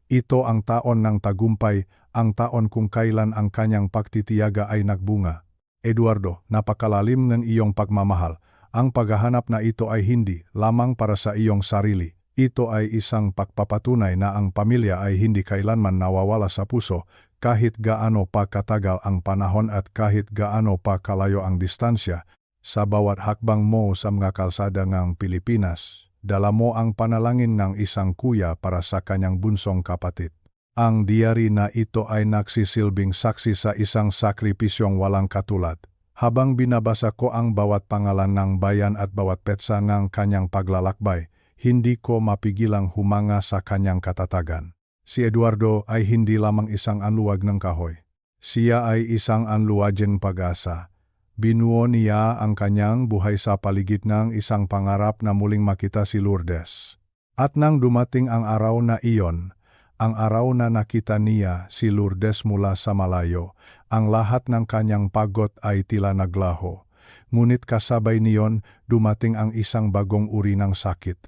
Ito ang taon ng tagumpay, ang taon kung kailan ang kanyang pagtitiyaga ay nagbunga. Eduardo, napakalalim ng iyong pagmamahal. Ang paghahanap na ito ay hindi lamang para sa iyong sarili. Ito ay isang pagpapatunay na ang pamilya ay hindi kailanman nawawala sa puso kahit gaano pa katagal ang panahon at kahit gaano pa kalayo ang distansya. Sa bawat hakbang mo sa mga kalsada ng Pilipinas, dala mo ang panalangin ng isang kuya para sa kanyang bunsong kapatid. Ang diary na ito ay nagsisilbing saksi sa isang sakripisyong walang katulad. Habang binabasa ko ang bawat pangalan ng bayan at bawat petsa ng kanyang paglalakbay, hindi ko mapigilang humanga sa kanyang katatagan. Si Eduardo ay hindi lamang isang anluwag ng kahoy. Siya ay isang anluwageng pag-asa. Binuo niya ang kanyang buhay sa paligid ng isang pangarap na muling makita si Lourdes. At nang dumating ang araw na iyon, ang araw na nakita niya si Lourdes mula sa malayo, ang lahat ng kanyang pagod ay tila naglaho. Ngunit kasabay niyon, dumating ang isang bagong uri ng sakit.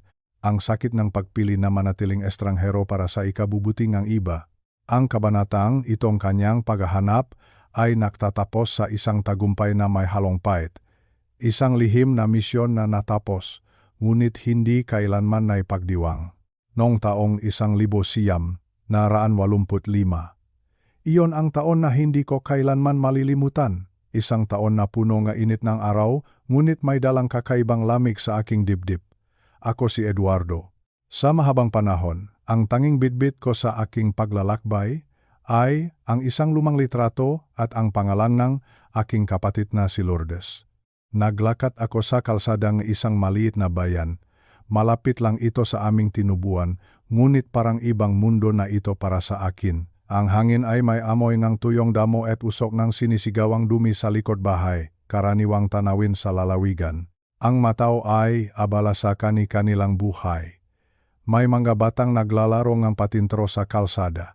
Ang sakit ng pagpili na manatiling estranghero para sa ikabubuti ng iba. Ang kabanatang itong kanyang paghahanap ay nagtatapos sa isang tagumpay na may halong pait. Isang lihim na misyon na natapos, ngunit hindi kailanman na ipagdiwang. Noong taong 1985, iyon ang taon na hindi ko kailanman malilimutan. Isang taon na puno ng init ng araw, ngunit may dalang kakaibang lamig sa aking dibdib. Ako si Eduardo. Sa mahabang panahon, ang tanging bitbit ko sa aking paglalakbay ay ang isang lumang litrato at ang pangalan ng aking kapatid na si Lourdes. Naglakad ako sa kalsadang isang maliit na bayan. Malapit lang ito sa aming tinubuan, ngunit parang ibang mundo na ito para sa akin. Ang hangin ay may amoy ng tuyong damo at usok ng sinisigawang dumi sa likod bahay, karaniwang tanawin sa lalawigan. Ang matao ay abala sa kani-kanilang buhay. May mga batang naglalaro ng patintro sa kalsada.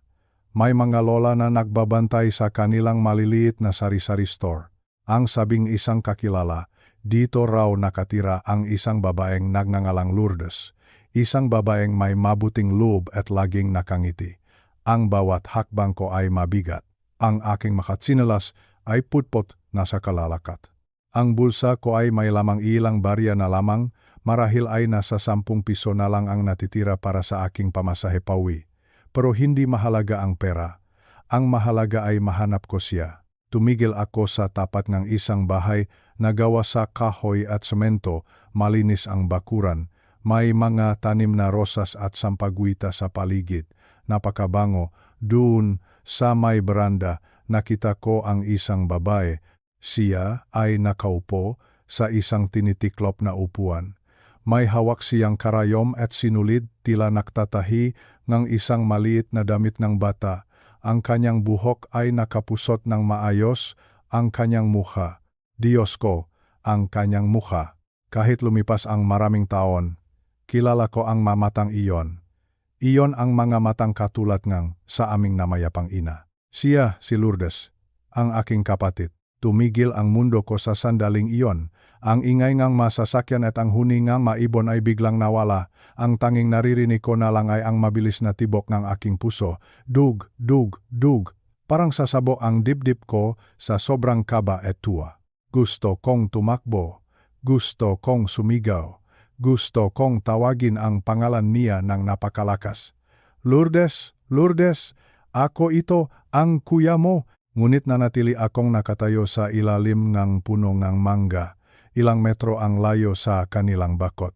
May mga lola na nagbabantay sa kanilang maliliit na sari-sari store. Ang sabing isang kakilala, dito raw nakatira ang isang babaeng nagngangalang Lourdes. Isang babaeng may mabuting loob at laging nakangiti. Ang bawat hakbang ko ay mabigat. Ang aking makatsinalas ay putpot na sa kalalakat. Ang bulsa ko ay may lamang ilang barya na lamang, marahil ay nasa 10 piso na lang ang natitira para sa aking pamasahe pauwi. Pero hindi mahalaga ang pera. Ang mahalaga ay mahanap ko siya. Tumigil ako sa tapat ng isang bahay na gawa sa kahoy at semento, malinis ang bakuran. May mga tanim na rosas at sampaguita sa paligid. Napakabango. Doon, sa may beranda, nakita ko ang isang babae. Siya ay nakaupo sa isang tinitiklop na upuan. May hawak siyang karayom at sinulid tila nagtatahi ng isang maliit na damit ng bata. Ang kanyang buhok ay nakapusot ng maayos, ang kanyang mukha. Diyos ko, ang kanyang mukha. Kahit lumipas ang maraming taon, kilala ko ang mamatang iyon. Iyon ang mga matang katulad ng sa aming namayapang ina. Siya, si Lourdes, ang aking kapatid. Tumigil ang mundo ko sa sandaling iyon. Ang ingay ng masasakyan at ang huningang maibon ay biglang nawala. Ang tanging naririnig ko na lang ay ang mabilis na tibok ng aking puso. Dug, dug, dug. Parang sasabog ang dibdib ko sa sobrang kaba at tuwa. Gusto kong tumakbo. Gusto kong sumigaw. Gusto kong tawagin ang pangalan niya ng napakalakas. Lourdes, Lourdes, ako ito, ang kuya mo. Ngunit nanatili akong nakatayo sa ilalim ng puno ng mangga. Ilang metro ang layo sa kanilang bakod.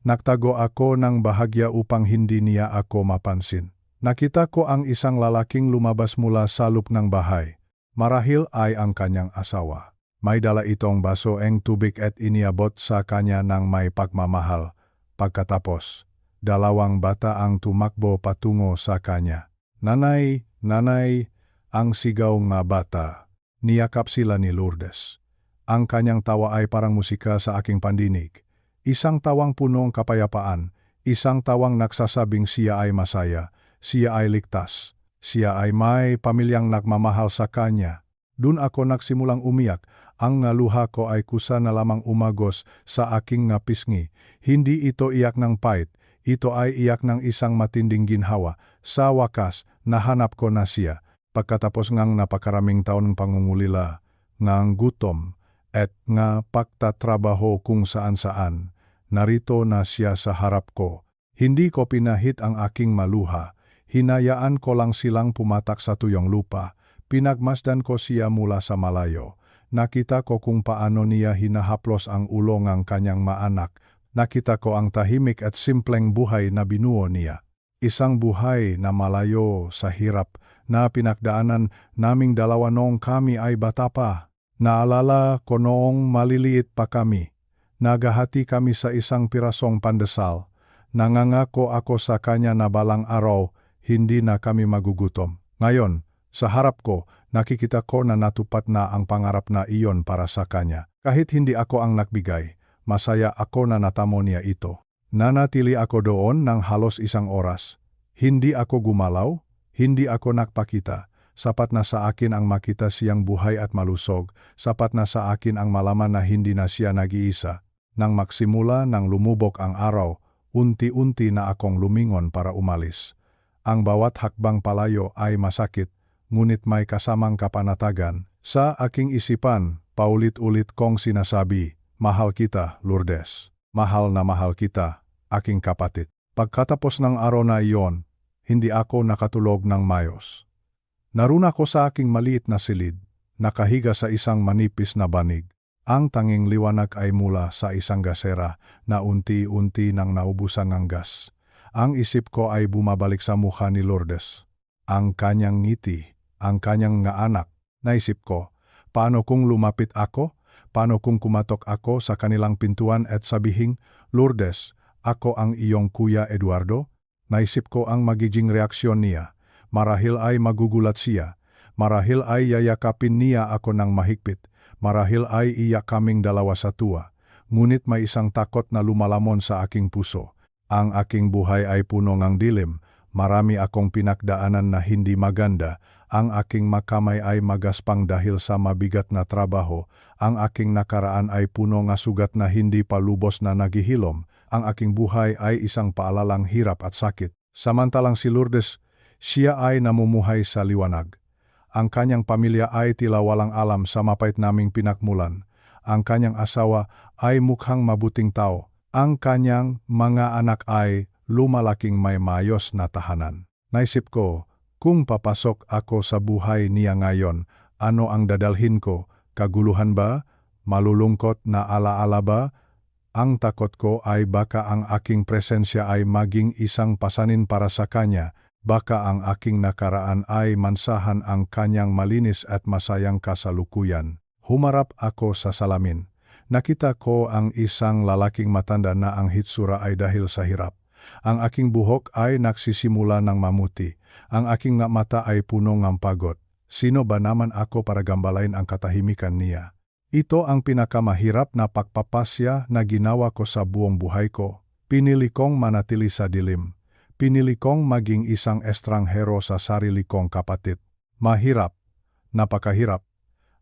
Nagtago ako ng bahagya upang hindi niya ako mapansin. Nakita ko ang isang lalaking lumabas mula sa loob ng bahay. Marahil ay ang kanyang asawa. May dala itong baso ng tubig at iniabot sa kanya ng may pagmamahal. Pagkatapos, dalawang bata ang tumakbo patungo sa kanya. Nanay, nanay, ang sigaw ng bata. Niyakap sila ni Lourdes. Ang kanyang tawa ay parang musika sa aking pandinig. Isang tawang punong kapayapaan, isang tawang nagsasabing siya ay masaya, siya ay ligtas, siya ay may pamilyang nagmamahal sa kanya. Dun ako nagsimulang umiyak. Ang naluha ko ay kusa na lamang umagos sa aking pisngi. Hindi ito iyak ng pait, ito ay iyak ng isang matinding ginhawa. Sa wakas, nahanap ko na siya. Pagkatapos ngang napakaraming taon pangungulila, ngang gutom, at nga pagtatrabaho kung saan-saan, narito na siya sa harap ko. Hindi ko pinahit ang aking maluha. Hinayaan ko lang silang pumatak sa tuyong lupa. Pinagmasdan ko siya mula sa malayo. Nakita ko kung paano niya hinahaplos ang ulo ng kanyang maanak. Nakita ko ang tahimik at simpleng buhay na binuo niya. Isang buhay na malayo sa hirap na pinagdaanan naming dalawa noong kami ay bata pa. Naalala ko noong maliliit pa kami. Nagahati kami sa isang pirasong pandesal. Nangangako ako sa kanya na balang araw, hindi na kami magugutom. Ngayon, sa harap ko, nakikita ko na natupad na ang pangarap na iyon para sa kanya. Kahit hindi ako ang nagbigay, masaya ako na natamo niya ito. Nanatili ako doon ng halos isang oras. Hindi ako gumalaw, hindi ako nagpakita. Sapat na sa akin ang makita siyang buhay at malusog. Sapat na sa akin ang malaman na hindi na siya nag-iisa. Nang magsimula nang lumubog ang araw, unti-unti na akong lumingon para umalis. Ang bawat hakbang palayo ay masakit. Ngunit may kasamang kapanatagan. Sa aking isipan, paulit-ulit kong sinasabi, mahal kita, Lourdes. Mahal na mahal kita, aking kapatid. Pagkatapos ng araw na iyon, hindi ako nakatulog ng mayos. Naruna ko sa aking maliit na silid, nakahiga sa isang manipis na banig. Ang tanging liwanag ay mula sa isang gasera na unti-unti nang naubusan ng gas. Ang isip ko ay bumabalik sa mukha ni Lourdes. Ang kanyang ngiti. Ang kanyang nga anak. Naisip ko, paano kung lumapit ako? Paano kung kumatok ako sa kanilang pintuan at sabihing, Lourdes, ako ang iyong kuya Eduardo? Naisip ko ang magiging reaksyon niya. Marahil ay magugulat siya. Marahil ay yayakapin niya ako ng mahigpit. Marahil ay iyak kaming dalawa sa tuwa. Ngunit may isang takot na lumalamon sa aking puso. Ang aking buhay ay puno ng dilim. Marami akong pinagdaanan na hindi maganda. Ang aking makamay ay magaspang dahil sa mabigat na trabaho. Ang aking nakaraan ay puno ng sugat na hindi pa lubos na naghihilom. Ang aking buhay ay isang paalalang hirap at sakit. Samantalang si Lourdes, siya ay namumuhay sa liwanag. Ang kanyang pamilya ay tila walang alam sa mapait naming pinakmulan. Ang kanyang asawa ay mukhang mabuting tao. Ang kanyang mga anak ay lumalaking may mayos na tahanan. Naisip ko, kung papasok ako sa buhay niya ngayon, ano ang dadalhin ko? Kaguluhan ba? Malulungkot na alaala ba? Ang takot ko ay baka ang aking presensya ay maging isang pasanin para sa kanya. Baka ang aking nakaraan ay mansahan ang kanyang malinis at masayang kasalukuyan. Humarap ako sa salamin. Nakita ko ang isang lalaking matanda na ang hitsura ay dahil sa hirap. Ang aking buhok ay nagsisimula ng mamuti. Ang aking mata ay puno ng pagod. Sino ba naman ako para gambalain ang katahimikan niya? Ito ang pinakamahirap na pagpapasya na ginawa ko sa buong buhay ko. Pinili kong manatili sa dilim. Pinili kong maging isang estranghero sa sarili kong kapatid. Mahirap. Napakahirap.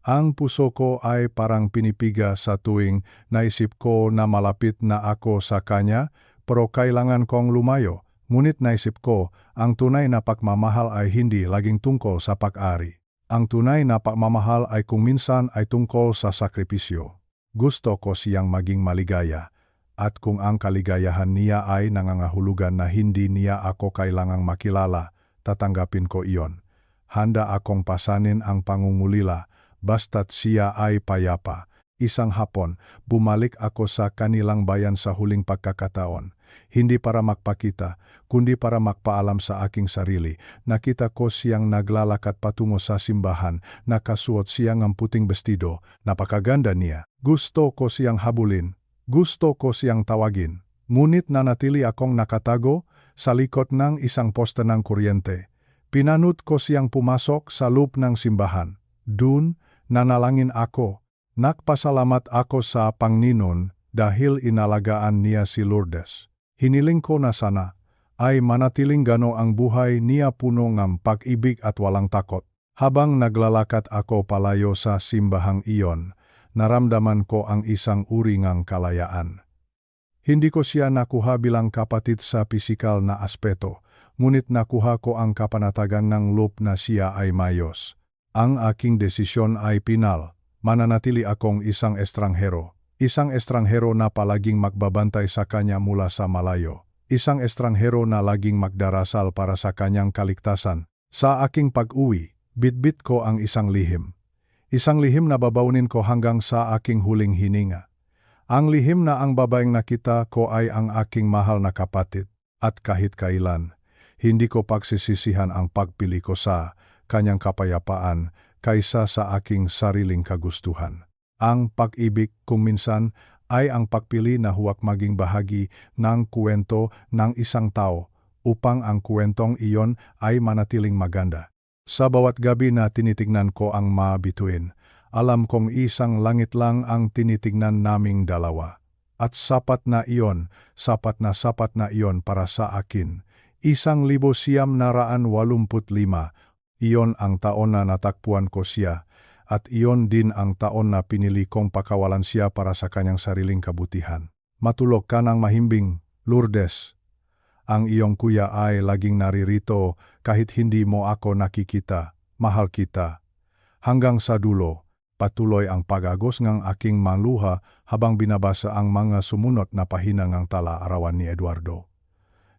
Ang puso ko ay parang pinipiga sa tuwing naisip ko na malapit na ako sa kanya, pero kailangan kong lumayo. Ngunit naisip ko, ang tunay na pagmamahal ay hindi laging tungkol sa pag-ari. Ang tunay na pagmamahal ay kung minsan ay tungkol sa sakripisyo. Gusto ko siyang maging maligaya. at kung ang kaligayahan niya ay nangangahulugan na hindi niya ako kailangang makilala, tatanggapin ko iyon. Handa akong pasanin ang pangungulila, basta't siya ay payapa. Isang hapon, bumalik ako sa kanilang bayan sa huling pagkakataon. Hindi para magpakita, kundi para magpaalam sa aking sarili. Nakita ko siyang naglalakad patungo sa simbahan, nakasuot siyang ang puting bestido, napakaganda niya. Gusto ko siyang habulin, gusto ko siyang tawagin. Ngunit nanatili akong nakatago sa likod ng isang poste ng kuryente. Pinanut ko siyang pumasok sa loob ng simbahan. Dun, nanalangin ako. Nagpasalamat ako sa Panginoon dahil inalagaan niya si Lourdes. Hiniling ko na sana ay manatiling gano ang buhay niya puno ng pag-ibig at walang takot. Habang naglalakad ako palayo sa simbahang iyon, naramdaman ko ang isang uri ng kalayaan. Hindi ko siya nakuha bilang kapatid sa pisikal na aspeto, ngunit nakuha ko ang kapanatagan ng loob na siya ay mayos. Ang aking desisyon ay pinal. Mananatili akong isang estranghero na palaging magbabantay sa kanya mula sa malayo, isang estranghero na laging magdarasal para sa kanyang kaligtasan. Sa aking pag-uwi, bitbit ko ang isang lihim na babaunin ko hanggang sa aking huling hininga. Ang lihim na ang babaeng nakita ko ay ang aking mahal na kapatid, at kahit kailan, hindi ko pagsisisihan ang pagpili ko sa kanyang kapayapaan kaysa sa aking sariling kagustuhan. Ang pag-ibig kung minsan ay ang pagpili na huwag maging bahagi ng kwento ng isang tao upang ang kwentong iyon ay manatiling maganda. Sa bawat gabi na tinitignan ko ang mga bituin, alam kong isang langit lang ang tinitignan naming dalawa. At sapat na iyon para sa akin. 1985, iyon ang taon na natakpuan ko siya, at iyon din ang taon na pinili kong pakawalan siya para sa kanyang sariling kabutihan. Matulog ka ng mahimbing, Lourdes. Ang iyong kuya ay laging naririto kahit hindi mo ako nakikita, mahal kita. Hanggang sa dulo, patuloy ang pag-agos ng aking maluha habang binabasa ang mga sumunod na pahina ng tala-arawan ni Eduardo.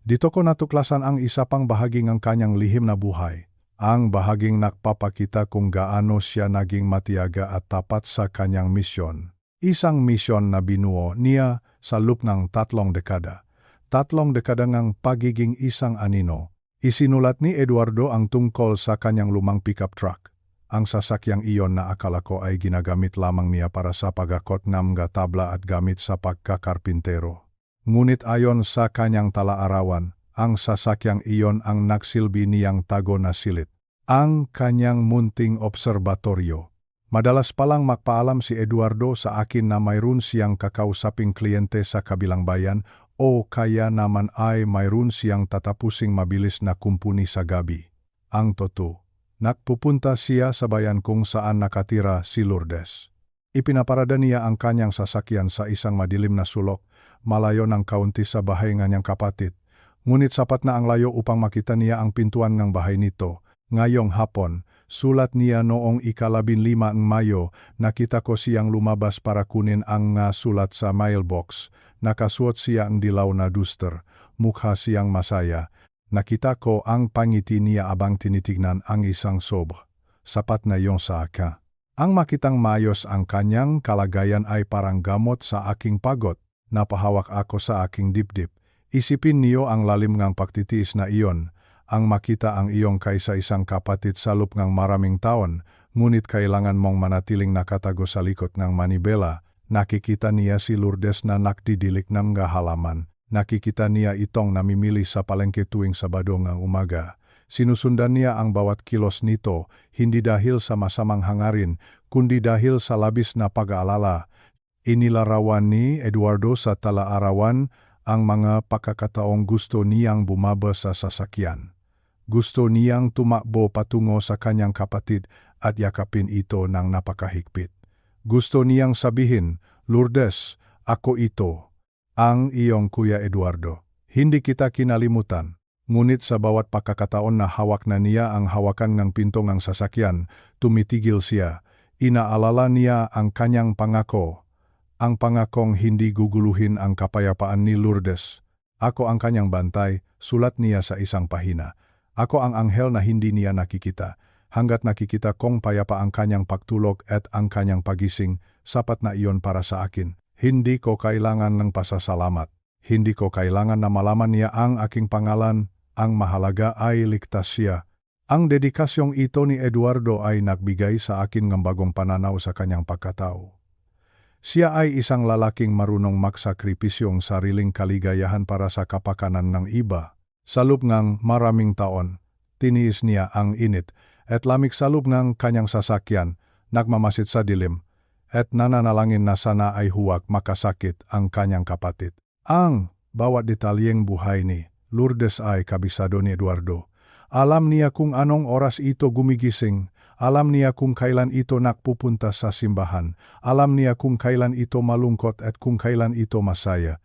Dito ko natuklasan ang isa pang bahagi ng kanyang lihim na buhay. Ang bahaging nagpapakita kung gaano siya naging matiyaga at tapat sa kanyang misyon. Isang misyon na binuo niya sa loob ng 3 dekada. 3 dekada ng pagiging isang anino. Isinulat ni Eduardo ang tungkol sa kanyang lumang pickup truck. Ang sasakyang iyon na akala ko ay ginagamit lamang niya para sa pagakot ng mga tabla at gamit sa pagkakarpintero. Ngunit ayon sa kanyang tala-arawan, ang sasakyang iyon ang nagsilbi niyang tago na silid. Ang kanyang munting obserbatoryo. Madalas palang magpaalam si Eduardo sa akin na mayroon siyang kakausaping kliyente sa kabilang bayan o kaya naman ay mayroon siyang tatapusing mabilis na kumpuni sa gabi. Ang totoo, nagpupunta siya sa bayan kung saan nakatira si Lourdes. Ipinaparada niya ang kanyang sasakyan sa isang madilim na sulok, malayo ng kaunti sa bahay ng kanyang kapatid. Ngunit sapat na ang layo upang makita niya ang pintuan ng bahay nito. Ngayong hapon, sulat niya noong 15 Mayo, nakita ko siyang lumabas para kunin ang sulat sa mailbox. Nakasuot siya ang dilaw na duster, mukha siyang masaya. Nakita ko ang pangiti niya abang tinitignan ang isang sobra. Sapat na yon sa akin. Ang makitang mayos ang kanyang kalagayan ay parang gamot sa aking pagod. Napahawak ako sa aking dibdib. Isipin niyo ang lalim ng pagtitiis na iyon, ang makita ang iyong kaysa isang kapatid sa loob ng maraming taon, ngunit kailangan mong manatiling nakatago sa likod ng manibela. Nakikita niya si Lourdes na nakdidilik ng halaman. Nakikita niya itong namimili sa palengke tuwing Sabado ng umaga. Sinusundan niya ang bawat kilos nito, hindi dahil sa masamang hangarin, kundi dahil sa labis na pag-aalala. Inilarawan ni Eduardo sa tala-arawan ang mga pagkakataong gusto niyang bumaba sa sasakyan. Gusto niyang tumakbo patungo sa kanyang kapatid at yakapin ito ng napakahigpit. Gusto niyang sabihin, Lourdes, ako ito, ang iyong Kuya Eduardo. Hindi kita kinalimutan. Ngunit sa bawat pagkakataon na hawak na niya ang hawakan ng pinto ng sasakyan, tumitigil siya. Inaalala niya ang kanyang pangako. ang pangakong hindi guguluhin ang kapayapaan ni Lourdes. Ako ang kanyang bantay, sulat niya sa isang pahina. Ako ang anghel na hindi niya nakikita. Hanggat nakikita kong payapa ang kanyang pagtulog at ang kanyang pagising, sapat na iyon para sa akin. Hindi ko kailangan ng pasasalamat. Hindi ko kailangan na malaman niya ang aking pangalan. Ang mahalaga ay ligtas siya. Ang dedikasyong ito ni Eduardo ay nagbigay sa akin ng bagong pananaw sa kanyang pagkatao. Siya ay isang lalaking marunong magsakripisyong sariling kaligayahan para sa kapakanan ng iba. Sa loob ng maraming taon, tiniis niya ang init at lamig sa loob ng kanyang sasakyan, nagmamasid sa dilim, at nananalangin na sana ay huwag makasakit ang kanyang kapatid. Ang bawat detalyeng buhay ni Lourdes ay kabisado ni Eduardo. Alam niya kung anong oras ito gumigising, alam niya kung kailan ito nagpupunta sa simbahan, alam niya kung kailan ito malungkot at kung kailan ito masaya.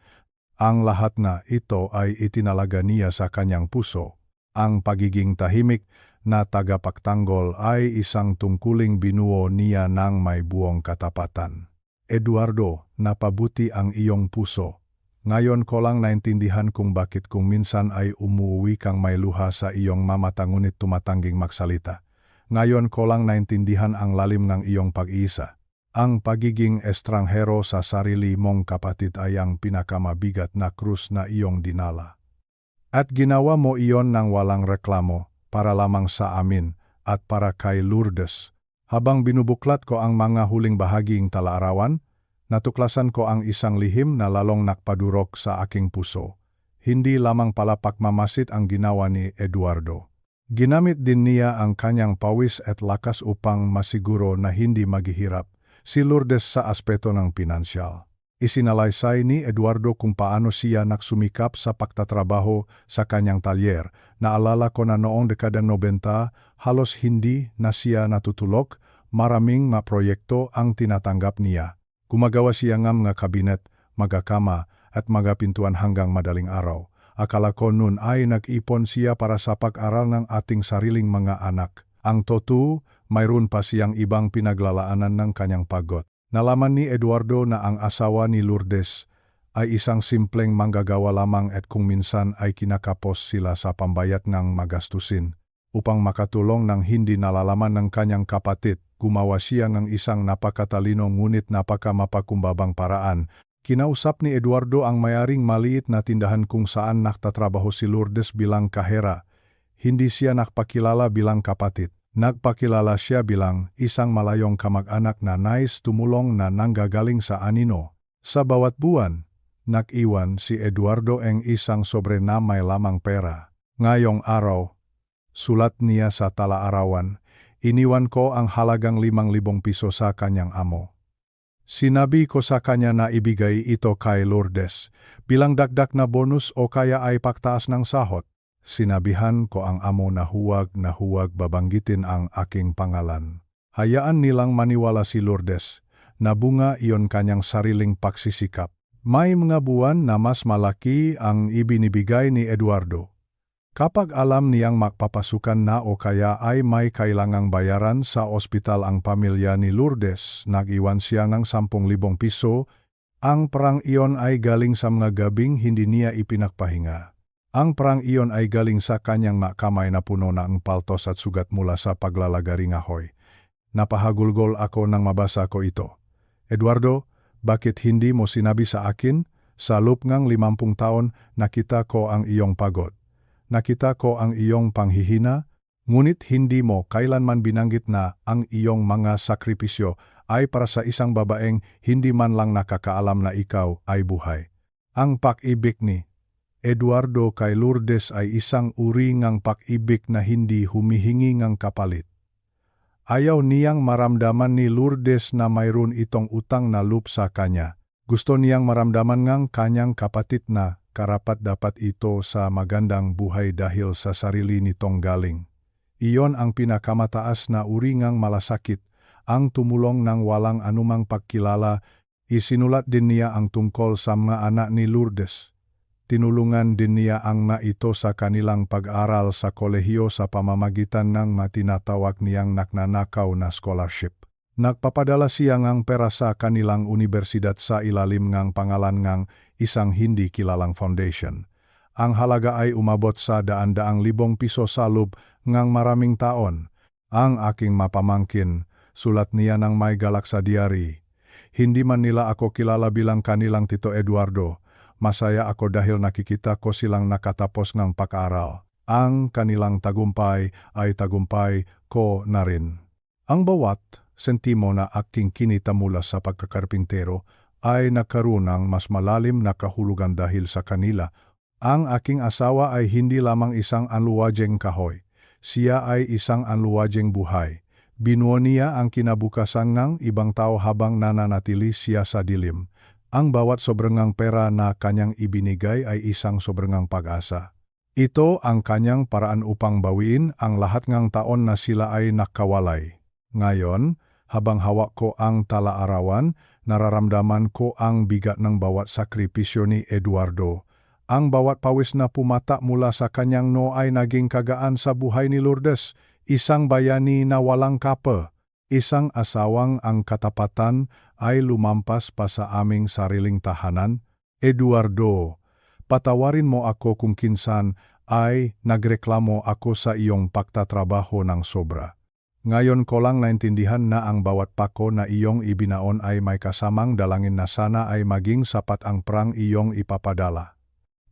Ang lahat na ito ay itinalaga niya sa kanyang puso. Ang pagiging tahimik na tagapagtanggol ay isang tungkuling binuo niya ng may buong katapatan. Eduardo, napabuti ang iyong puso. Ngayon ko lang naintindihan kung bakit kung minsan ay umuwi kang may luha sa iyong mamata ngunit tumatangging magsalita. Ngayon ko lang naintindihan ang lalim ng iyong pag-iisa. Ang pagiging estranghero sa sarili mong kapatid ay ang pinakamabigat na krus na iyong dinala. At ginawa mo iyon ng walang reklamo, para lamang sa amin, at para kay Lourdes. Habang binubuklat ko ang mga huling bahaging talaarawan, natuklasan ko ang isang lihim na lalong nakpadurok sa aking puso. Hindi lamang palapak mamasid ang ginawa ni Eduardo. Ginamit din niya ang kanyang pawis at lakas upang masiguro na hindi maghihirap si Lourdes sa aspeto ng pinansyal. Isinalaysay ni Eduardo kung paano siya nagsumikap sa pagtatrabaho sa kanyang talyer. Naalala ko na noong dekada 90, halos hindi na siya natutulog, maraming mga proyekto ang tinatanggap niya. Gumagawa siya ng mga kabinet, magakama at magapintuan hanggang madaling araw. Akala ko nun ay nag-ipon siya para sa pag-aral ng ating sariling mga anak. Ang totoo, mayroon pa siyang ibang pinaglalaanan ng kanyang pagod. Nalaman ni Eduardo na ang asawa ni Lourdes ay isang simpleng manggagawa lamang at kung minsan ay kinakapos sila sa pambayad ng magastusin. Upang makatulong ng hindi nalalaman ng kanyang kapatid, gumawa siya ng isang napakatalino ngunit napakamapakumbabang paraan. Kinausap ni Eduardo ang mayaring maliit na tindahan kung saan naktatrabaho si Lourdes bilang kahera. Hindi siya nakpakilala bilang kapatid. Nagpakilala siya bilang isang malayong kamag-anak na nais tumulong na nanggagaling sa anino. Sa bawat buwan, nag-iwan si Eduardo ang isang sobre na may lamang pera. Ngayong araw, sulat niya sa talaarawan, iniwan ko ang halagang 5,000 piso sa kanyang amo. Sinabi ko sa kanya na ibigay ito kay Lourdes, bilang dagdag na bonus o kaya ay pagtaas ng sahod. Sinabihan ko ang amo na huwag babanggitin ang aking pangalan. Hayaan nilang maniwala si Lourdes, na bunga iyon kanyang sariling pagsisikap. May mga buwan na mas malaki ang ibinibigay ni Eduardo. Kapag alam niyang magpapasukan na o kaya ay may kailangang bayaran sa ospital ang pamilya ni Lourdes, nag-iwan siya ng 10,000 piso. Ang perang iyon ay galing sa mga gabing hindi niya ipinagpahinga. Ang perang iyon ay galing sa kanyang kamay na puno ng paltos at sugat mula sa paglalagari ngahoy. Napahagulgol ako nang mabasa ko ito. Eduardo, bakit hindi mo sinabi sa akin? Sa loob ng 50 taon, nakita ko ang iyong pagod. Nakita ko ang iyong panghihina, ngunit hindi mo kailanman binanggit na ang iyong mga sakripisyo ay para sa isang babaeng hindi man lang nakakaalam na ikaw ay buhay. Ang pag-ibig ni Eduardo kay Lourdes ay isang uri ng pag-ibig na hindi humihingi ng kapalit. Ayaw niyang maramdaman ni Lourdes na mayroon itong utang na loob sa kanya. Gusto niyang maramdaman ng kanyang kapatid na karapat-dapat ito sa magandang buhay dahil sa sarili nitong galing. Iyon ang pinakamataas na uri ng malasakit, ang tumulong ng walang anumang pagkilala. Isinulat din niya ang tungkol sa mga anak ni Lourdes. Tinulungan din niya ang na ito sa kanilang pag-aral sa kolehiyo sa pamamagitan ng matinatawag niyang nagnanakaw na scholarship. Nagpapadala siya ngang pera sa kanilang universidad sa ilalim ngang pangalan ngang isang hindi kilalang foundation. Ang halaga ay umabot sa daan-daang libong piso sa loob ngang maraming taon. Ang aking mapamangkin, sulat niya ng may galak sa diary. Hindi man nila ako kilala bilang kanilang Tito Eduardo. Masaya ako dahil nakikita ko silang nakatapos ng pag-aaral. Ang kanilang tagumpay ay tagumpay ko na rin. Ang bawat sentimo na aking kinita mula sa pagkakarpintero ay nagkaroon ng mas malalim na kahulugan dahil sa kanila. Ang aking asawa ay hindi lamang isang anluwajeng kahoy. Siya ay isang anluwajeng buhay. Binuo niya ang kinabukasan ng ibang tao habang nananatili siya sa dilim. Ang bawat sobrangang pera na kanyang ibinigay ay isang sobrangang pag-asa. Ito ang kanyang paraan upang bawiin ang lahat ng taon na sila ay nakawalay. Ngayon, habang hawak ko ang tala-arawan, nararamdaman ko ang bigat ng bawat sakripisyo ni Eduardo. Ang bawat pawis na pumata mula sa kanyang noo ay naging kagaan sa buhay ni Lourdes, isang bayani na walang kapa. Isang asawang ang katapatan ay lumampas pa sa aming sariling tahanan. Eduardo, patawarin mo ako kung kinsan ay nagreklamo ako sa iyong pagtatrabaho ng sobra. Ngayon ko lang naintindihan na ang bawat pako na iyong ibinaon ay may kasamang dalangin na sana ay maging sapat ang prang iyong ipapadala.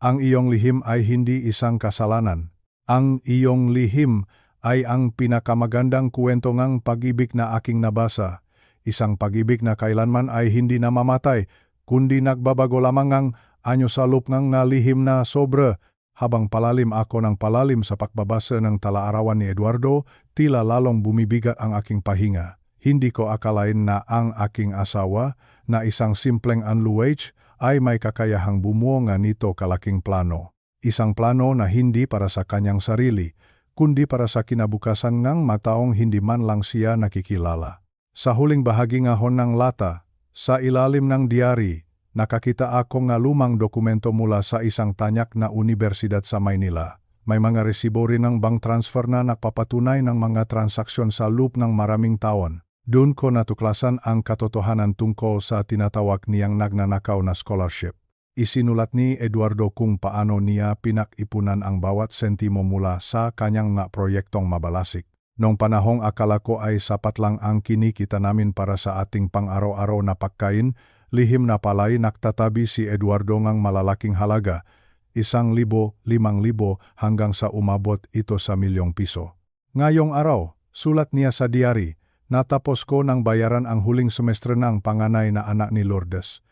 Ang iyong lihim ay hindi isang kasalanan. Ang iyong lihim ay ang pinakamagandang kwento ng pag-ibig na aking nabasa. Isang pag-ibig na kailanman ay hindi namamatay, kundi nagbabago lamang ang anyo sa loob ng nalihim na sobra. Habang palalim ako ng palalim sa pagbabasa ng tala-arawan ni Eduardo, tila lalong bumibigat ang aking pahinga. Hindi ko akalain na ang aking asawa, na isang simpleng anluwaj, ay may kakayahang bumuo nga nito kalaking plano. Isang plano na hindi para sa kanyang sarili, kundi para sa kinabukasan ng mataong hindi man lang siya nakikilala. Sa huling bahagi ngahon ng lata, sa ilalim ng diary, nakakita ako nga lumang dokumento mula sa isang tanyak na universidad sa Maynila. May mga resibo rin ng bank transfer na nagpapatunay ng mga transaksyon sa loob ng maraming taon. Doon ko natuklasan ang katotohanan tungkol sa tinatawag niyang nagnanakaw na scholarship. Isinulat ni Eduardo kung paano niya pinag-ipunan ang bawat sentimo mula sa kanyang na proyektong mabalasik. Noong panahong akala ko ay sapat lang ang kinikita namin para sa ating pang-araw-araw na pagkain, lihim na pala'y naktatabi si Eduardo ngang malalaking halaga, 1,000, 5,000 hanggang sa umabot ito sa milyong piso. Ngayong araw, sulat niya sa diary, natapos ko ng bayaran ang huling semestre ng panganay na anak ni Lourdes.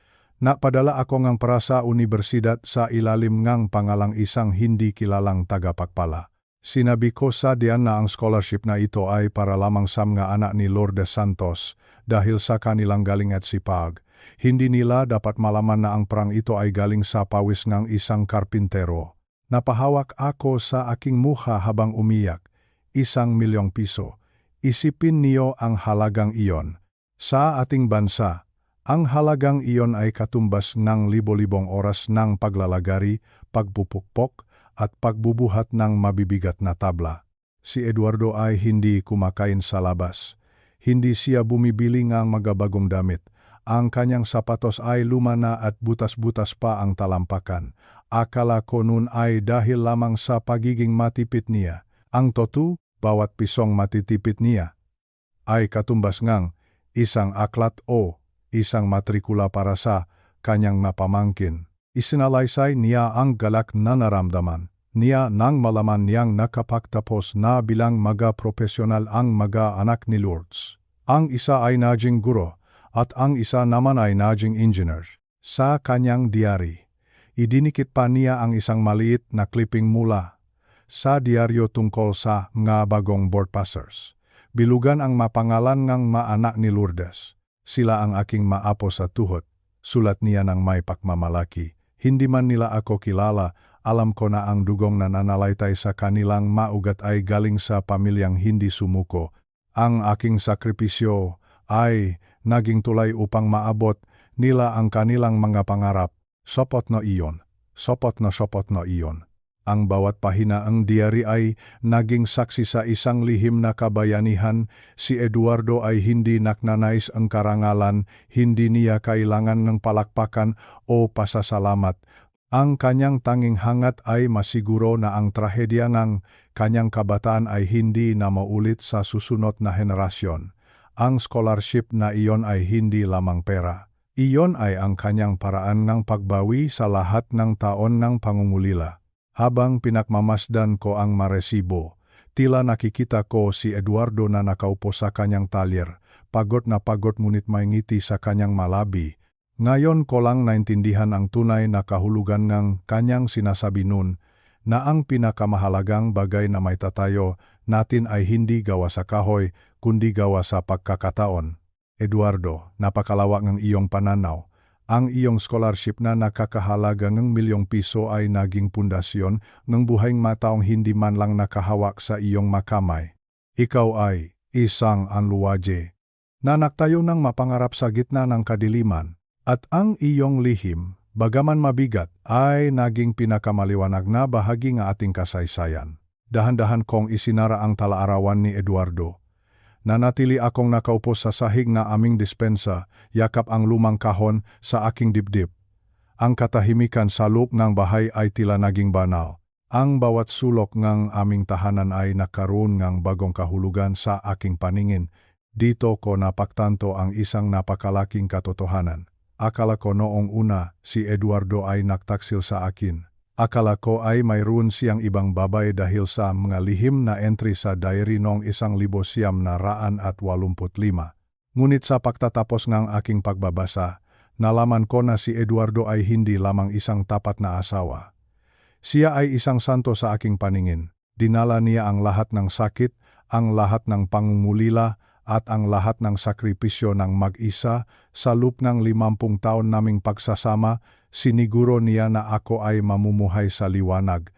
Napadala ako ngang para sa universidad sa ilalim ngang pangalang isang hindi kilalang tagapagpala. Sinabi ko sa diyan na ang scholarship na ito ay para lamang sa mga anak ni Lourdes Santos dahil sa kanilang galing at sipag. Hindi nila dapat malaman na ang prang ito ay galing sa pawis ng isang karpintero. Napahawak ako sa aking mukha habang umiyak. 1,000,000 piso. Isipin niyo ang halagang iyon. Sa ating bansa, ang halagang iyon ay katumbas ng libo-libong oras ng paglalagari, pagpupukpok, at pagbubuhat ng mabibigat na tabla. Si Eduardo ay hindi kumakain sa labas. Hindi siya bumibili ng magabagong damit. Ang kanyang sapatos ay luma na at butas-butas pa ang talampakan. Akala ko nun ay dahil lamang sa pagiging matipid niya. Ang totoo, bawat pisong matitipid niya ay katumbas ngang isang aklat o isang matrikula para sa kanyang napamangkin. Isinalaysay niya ang galak na naramdaman niya nang malaman niyang nakapagtapos na bilang profesional ang anak ni Lourdes. Ang isa ay naging guro at ang isa naman ay naging engineer. Sa kanyang diary, idinikit pa niya ang isang maliit na clipping mula sa diaryo tungkol sa mga bagong board passers. Bilugan ang mapangalan ng maanak ni Lourdes. Sila ang aking maapo sa tuhod, sulat niya ng may pagmamalaki. Hindi man nila ako kilala, alam ko na ang dugong na nananalaytay sa kanilang maugat ay galing sa pamilyang hindi sumuko. Ang aking sakripisyo ay naging tulay upang maabot nila ang kanilang mga pangarap. Sopot na iyon. Ang bawat pahina ng diary ay naging saksi sa isang lihim na kabayanihan. Si Eduardo ay hindi nagnanais ang karangalan, hindi niya kailangan ng palakpakan o pasasalamat. Ang kanyang tanging hangat ay masiguro na ang trahedya ng kanyang kabataan ay hindi na maulit sa susunod na henerasyon. Ang scholarship na iyon ay hindi lamang pera. Iyon ay ang kanyang paraan ng pagbawi sa lahat ng taon ng pangungulila. Habang pinakmamasdan ko ang maresibo, tila nakikita ko si Eduardo na nakaupo sa kanyang talyer, pagod na pagod ngunit may ngiti sa kanyang malabi. Ngayon ko lang naintindihan ang tunay na kahulugan ng kanyang sinasabi noon, na ang pinakamahalagang bagay na may tatayo natin ay hindi gawa sa kahoy, kundi gawa sa pagkakataon. Eduardo, napakalawak ng iyong pananaw. Ang iyong scholarship na nakakahalaga ng milyong piso ay naging pundasyon ng buhayng mataong hindi man lang nakahawak sa iyong makamay. Ikaw ay isang anluwaje na nagtayo ng mapangarap sa gitna ng kadiliman, at ang iyong lihim, bagaman mabigat, ay naging pinakamaliwanag na bahagi ng ating kasaysayan. Dahan-dahan kong isinara ang talaarawan ni Eduardo. Nanatili akong nakaupo sa sahig na aming dispensa, yakap ang lumang kahon sa aking dibdib. Ang katahimikan sa loob ng bahay ay tila naging banal. Ang bawat sulok ng aming tahanan ay nakaroon ng bagong kahulugan sa aking paningin. Dito ko napagtanto ang isang napakalaking katotohanan. Akala ko noong una si Eduardo ay nagtaksil sa akin. Akala ko ay mayroon siyang ibang babae dahil sa mga lihim na entry sa diary noong 1985. Ngunit sa pagtatapos ng aking pagbabasa, nalaman ko na si Eduardo ay hindi lamang isang tapat na asawa. Siya ay isang santo sa aking paningin. Dinala niya ang lahat ng sakit, ang lahat ng pangungulila, at ang lahat ng sakripisyo ng mag-isa sa loob ng 50 taon naming pagsasama. Siniguro niya na ako ay mamumuhay sa liwanag.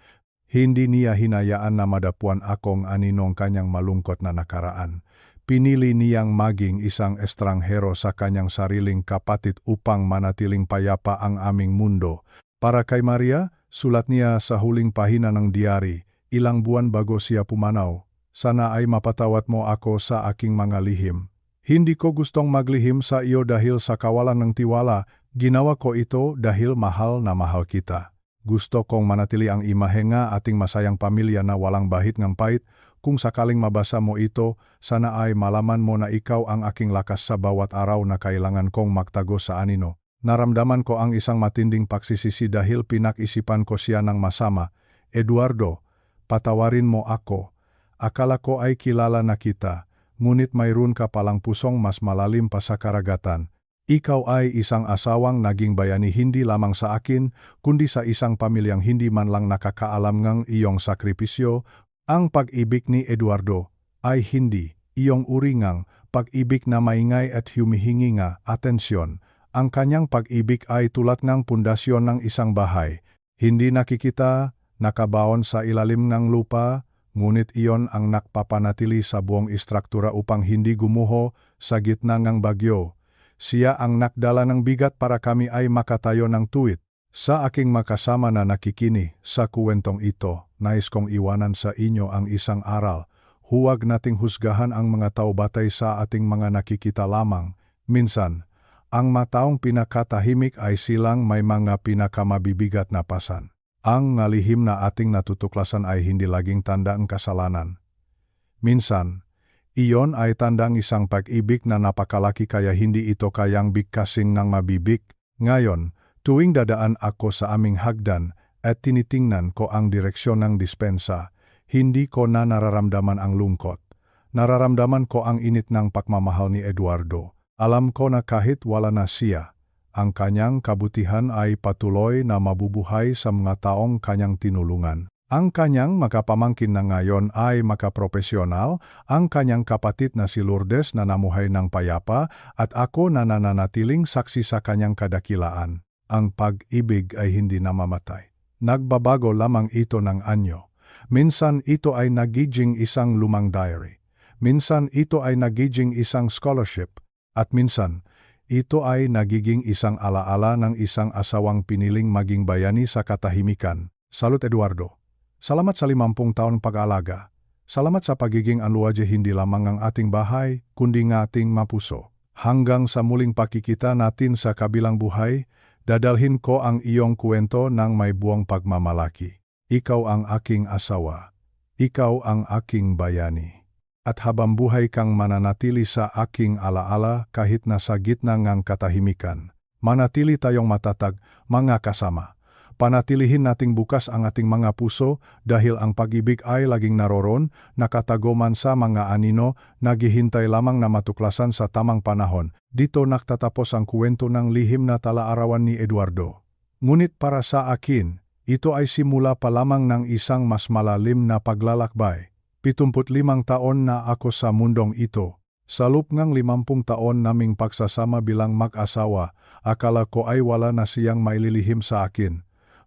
Hindi niya hinayaan na madapuan akong aninong kanyang malungkot na nakaraan. Pinili niyang maging isang estranghero sa kanyang sariling kapatid upang manatiling payapa ang aming mundo. Para kay Maria, sulat niya sa huling pahina ng diary, ilang buwan bago siya pumanaw, sana ay mapatawad mo ako sa aking mga lihim. Hindi ko gustong maglihim sa iyo dahil sa kawalan ng tiwala, ginawa ko ito dahil mahal na mahal kita. Gusto kong manatili ang imahe nga ating masayang pamilya na walang bahit ng pait. Kung sakaling mabasa mo ito, sana ay malaman mo na ikaw ang aking lakas sa bawat araw na kailangan kong magtago sa anino. Naramdaman ko ang isang matinding pagsisisi dahil pinag-isipan ko siya ng masama. Eduardo, patawarin mo ako. Akala ko ay kilala na kita, ngunit mayroon ka palang pusong mas malalim pa sa karagatan. Ikaw ay isang asawang naging bayani hindi lamang sa akin, kundi sa isang pamilyang hindi man lang nakakaalam ng iyong sakripisyo. Ang pag-ibig ni Eduardo ay hindi iyong uringang pag-ibig na maingay at humihingi nga atensyon. Ang kanyang pag-ibig ay tulad ng pundasyon ng isang bahay. Hindi nakikita, nakabaon sa ilalim ng lupa, ngunit iyon ang nakpapanatili sa buong istruktura upang hindi gumuho sa gitna ng bagyo. Siya ang nakdala ng bigat para kami ay makatayo ng tuwid. Sa aking makasama na nakikini sa kuwentong ito, nais kong iwanan sa inyo ang isang aral. Huwag nating husgahan ang mga tao batay sa ating mga nakikita lamang. Minsan, ang mataong pinakatahimik ay silang may mga pinakamabibigat na pasan. Ang ngalihim na ating natutuklasan ay hindi laging tanda ng kasalanan. Minsan, iyon ay tandang isang pag-ibig na napakalaki kaya hindi ito kayang bigkasin ng mabibig. Ngayon, tuwing dadaan ako sa aming hagdan at tinitingnan ko ang direksyon ng dispensa, hindi ko na nararamdaman ang lungkot. Nararamdaman ko ang init ng pagmamahal ni Eduardo. Alam ko na kahit wala na siya, ang kanyang kabutihan ay patuloy na mabubuhay sa mga taong kanyang tinulungan. Ang kanyang makapamangkin na ngayon ay makapropesyonal, ang kanyang kapatid na si Lourdes na namuhay ng payapa, at ako na nananatiling saksi sa kanyang kadakilaan. Ang pag-ibig ay hindi namamatay. Nagbabago lamang ito ng anyo. Minsan ito ay nagiging isang lumang diary. Minsan ito ay nagiging isang scholarship. At minsan, ito ay nagiging isang alaala ng isang asawang piniling maging bayani sa katahimikan. Salud Eduardo. Salamat sa 50 taong pag-aalaga. Salamat sa pagiging anluwaje hindi lamang ang ating bahay, kundi ng ating mapuso. Hanggang sa muling pakikita natin sa kabilang buhay, dadalhin ko ang iyong kwento ng may buong pagmamalaki. Ikaw ang aking asawa. Ikaw ang aking bayani. At habang buhay kang mananatili sa aking alaala kahit nasa gitna ng katahimikan. Manatili tayong matatag, mga kasama. Panatilihin nating bukas ang ating mga puso dahil ang pag-ibig ay laging naroon, nakatagoman sa mga anino, naghihintay lamang na matuklasan sa tamang panahon. Dito nagtatapos ang kwento ng lihim na tala-arawan ni Eduardo. Ngunit para sa akin, ito ay simula pa lamang ng isang mas malalim na paglalakbay. 75 taon na ako sa mundong ito. Sa loob ng 50 taon naming pagsasama bilang mag-asawa, akala ko ay wala na siyang maililihim sa akin.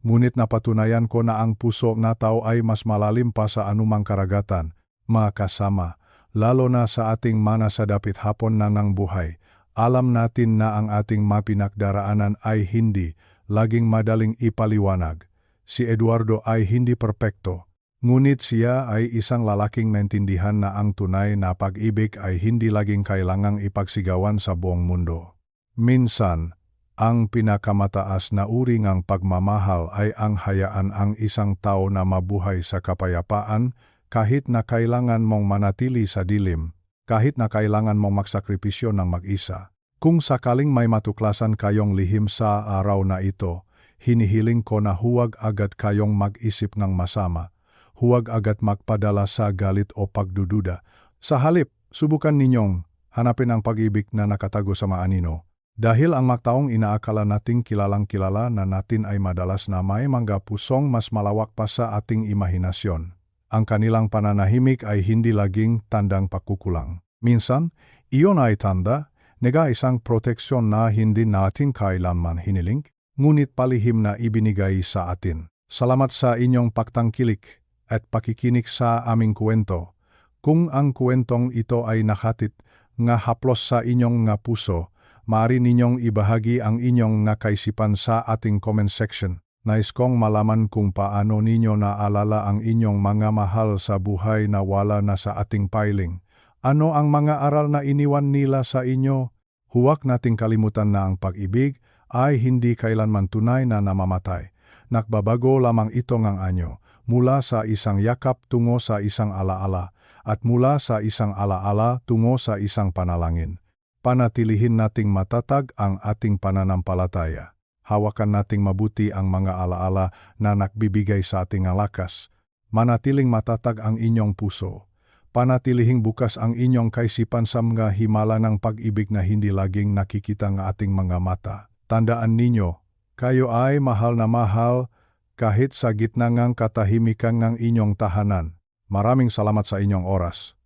Ngunit napatunayan ko na ang puso na tao ay mas malalim pa sa anumang karagatan. Mga kasama, lalo na sa ating manasadapit hapon na ng buhay, alam natin na ang ating mapinagdaraanan ay hindi laging madaling ipaliwanag. Si Eduardo ay hindi perpekto. Ngunit siya ay isang lalaking naintindihan na ang tunay na pag-ibig ay hindi laging kailangang ipagsigawan sa buong mundo. Minsan, ang pinakamataas na uri ng pagmamahal ay ang hayaan ang isang tao na mabuhay sa kapayapaan kahit na kailangan mong manatili sa dilim, kahit na kailangan mong magsakripisyo ng mag-isa. Kung sakaling may matuklasan kayong lihim sa araw na ito, hinihiling ko na huwag agad kayong mag-isip ng masama. Huwag agad magpadala sa galit o pagdududa. Sa halip, subukan ninyong hanapin ang pag-ibig na nakatago sa maanino. Dahil ang magtaong inaakala nating kilalang-kilala na natin ay madalas na may mga pusong mas malawak pa sa ating imahinasyon. Ang kanilang pananahimik ay hindi laging tandang pagkukulang. Minsan, iyon ay tanda, isang proteksyon na hindi natin kailanman hiniling, ngunit palihim na ibinigay sa atin. Salamat sa inyong pagtangkilik at pakikinig sa aming kwento. Kung ang kwentong ito ay nakatit nga haplos sa inyong nga puso, maaari ninyong ibahagi ang inyong nakaisipan sa ating comment section. Nais kong malaman kung paano ninyo naalala ang inyong mga mahal sa buhay na wala na sa ating piling. Ano ang mga aral na iniwan nila sa inyo? Huwag nating kalimutan na ang pag-ibig ay hindi kailanman tunay na namamatay. Nagbabago lamang ito ng anyo. Mula sa isang yakap tungo sa isang alaala, at mula sa isang alaala tungo sa isang panalangin. Panatilihin nating matatag ang ating pananampalataya. Hawakan nating mabuti ang mga alaala na nagbibigay sa ating lakas. Manatiling matatag ang inyong puso. Panatilihing bukas ang inyong kaisipan sa mga himala ng pag-ibig na hindi laging nakikita ng ating mga mata. Tandaan ninyo, kayo ay mahal na mahal, kahit sa gitna ng katahimikan ng inyong tahanan. Maraming salamat sa inyong oras.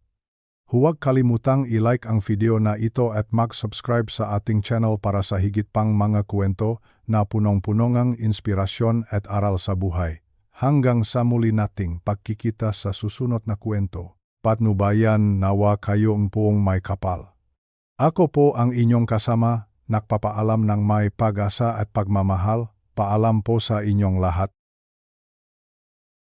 Huwag kalimutang i-like ang video na ito at mag-subscribe sa ating channel para sa higit pang mga kwento na punong-puno ng inspirasyon at aral sa buhay. Hanggang sa muli nating pagkikita sa susunod na kwento. Patnubayan nawa kayong buong may kapal. Ako po ang inyong kasama, nagpapaalam ng may pag-asa at pagmamahal. Paalam po sa inyong lahat.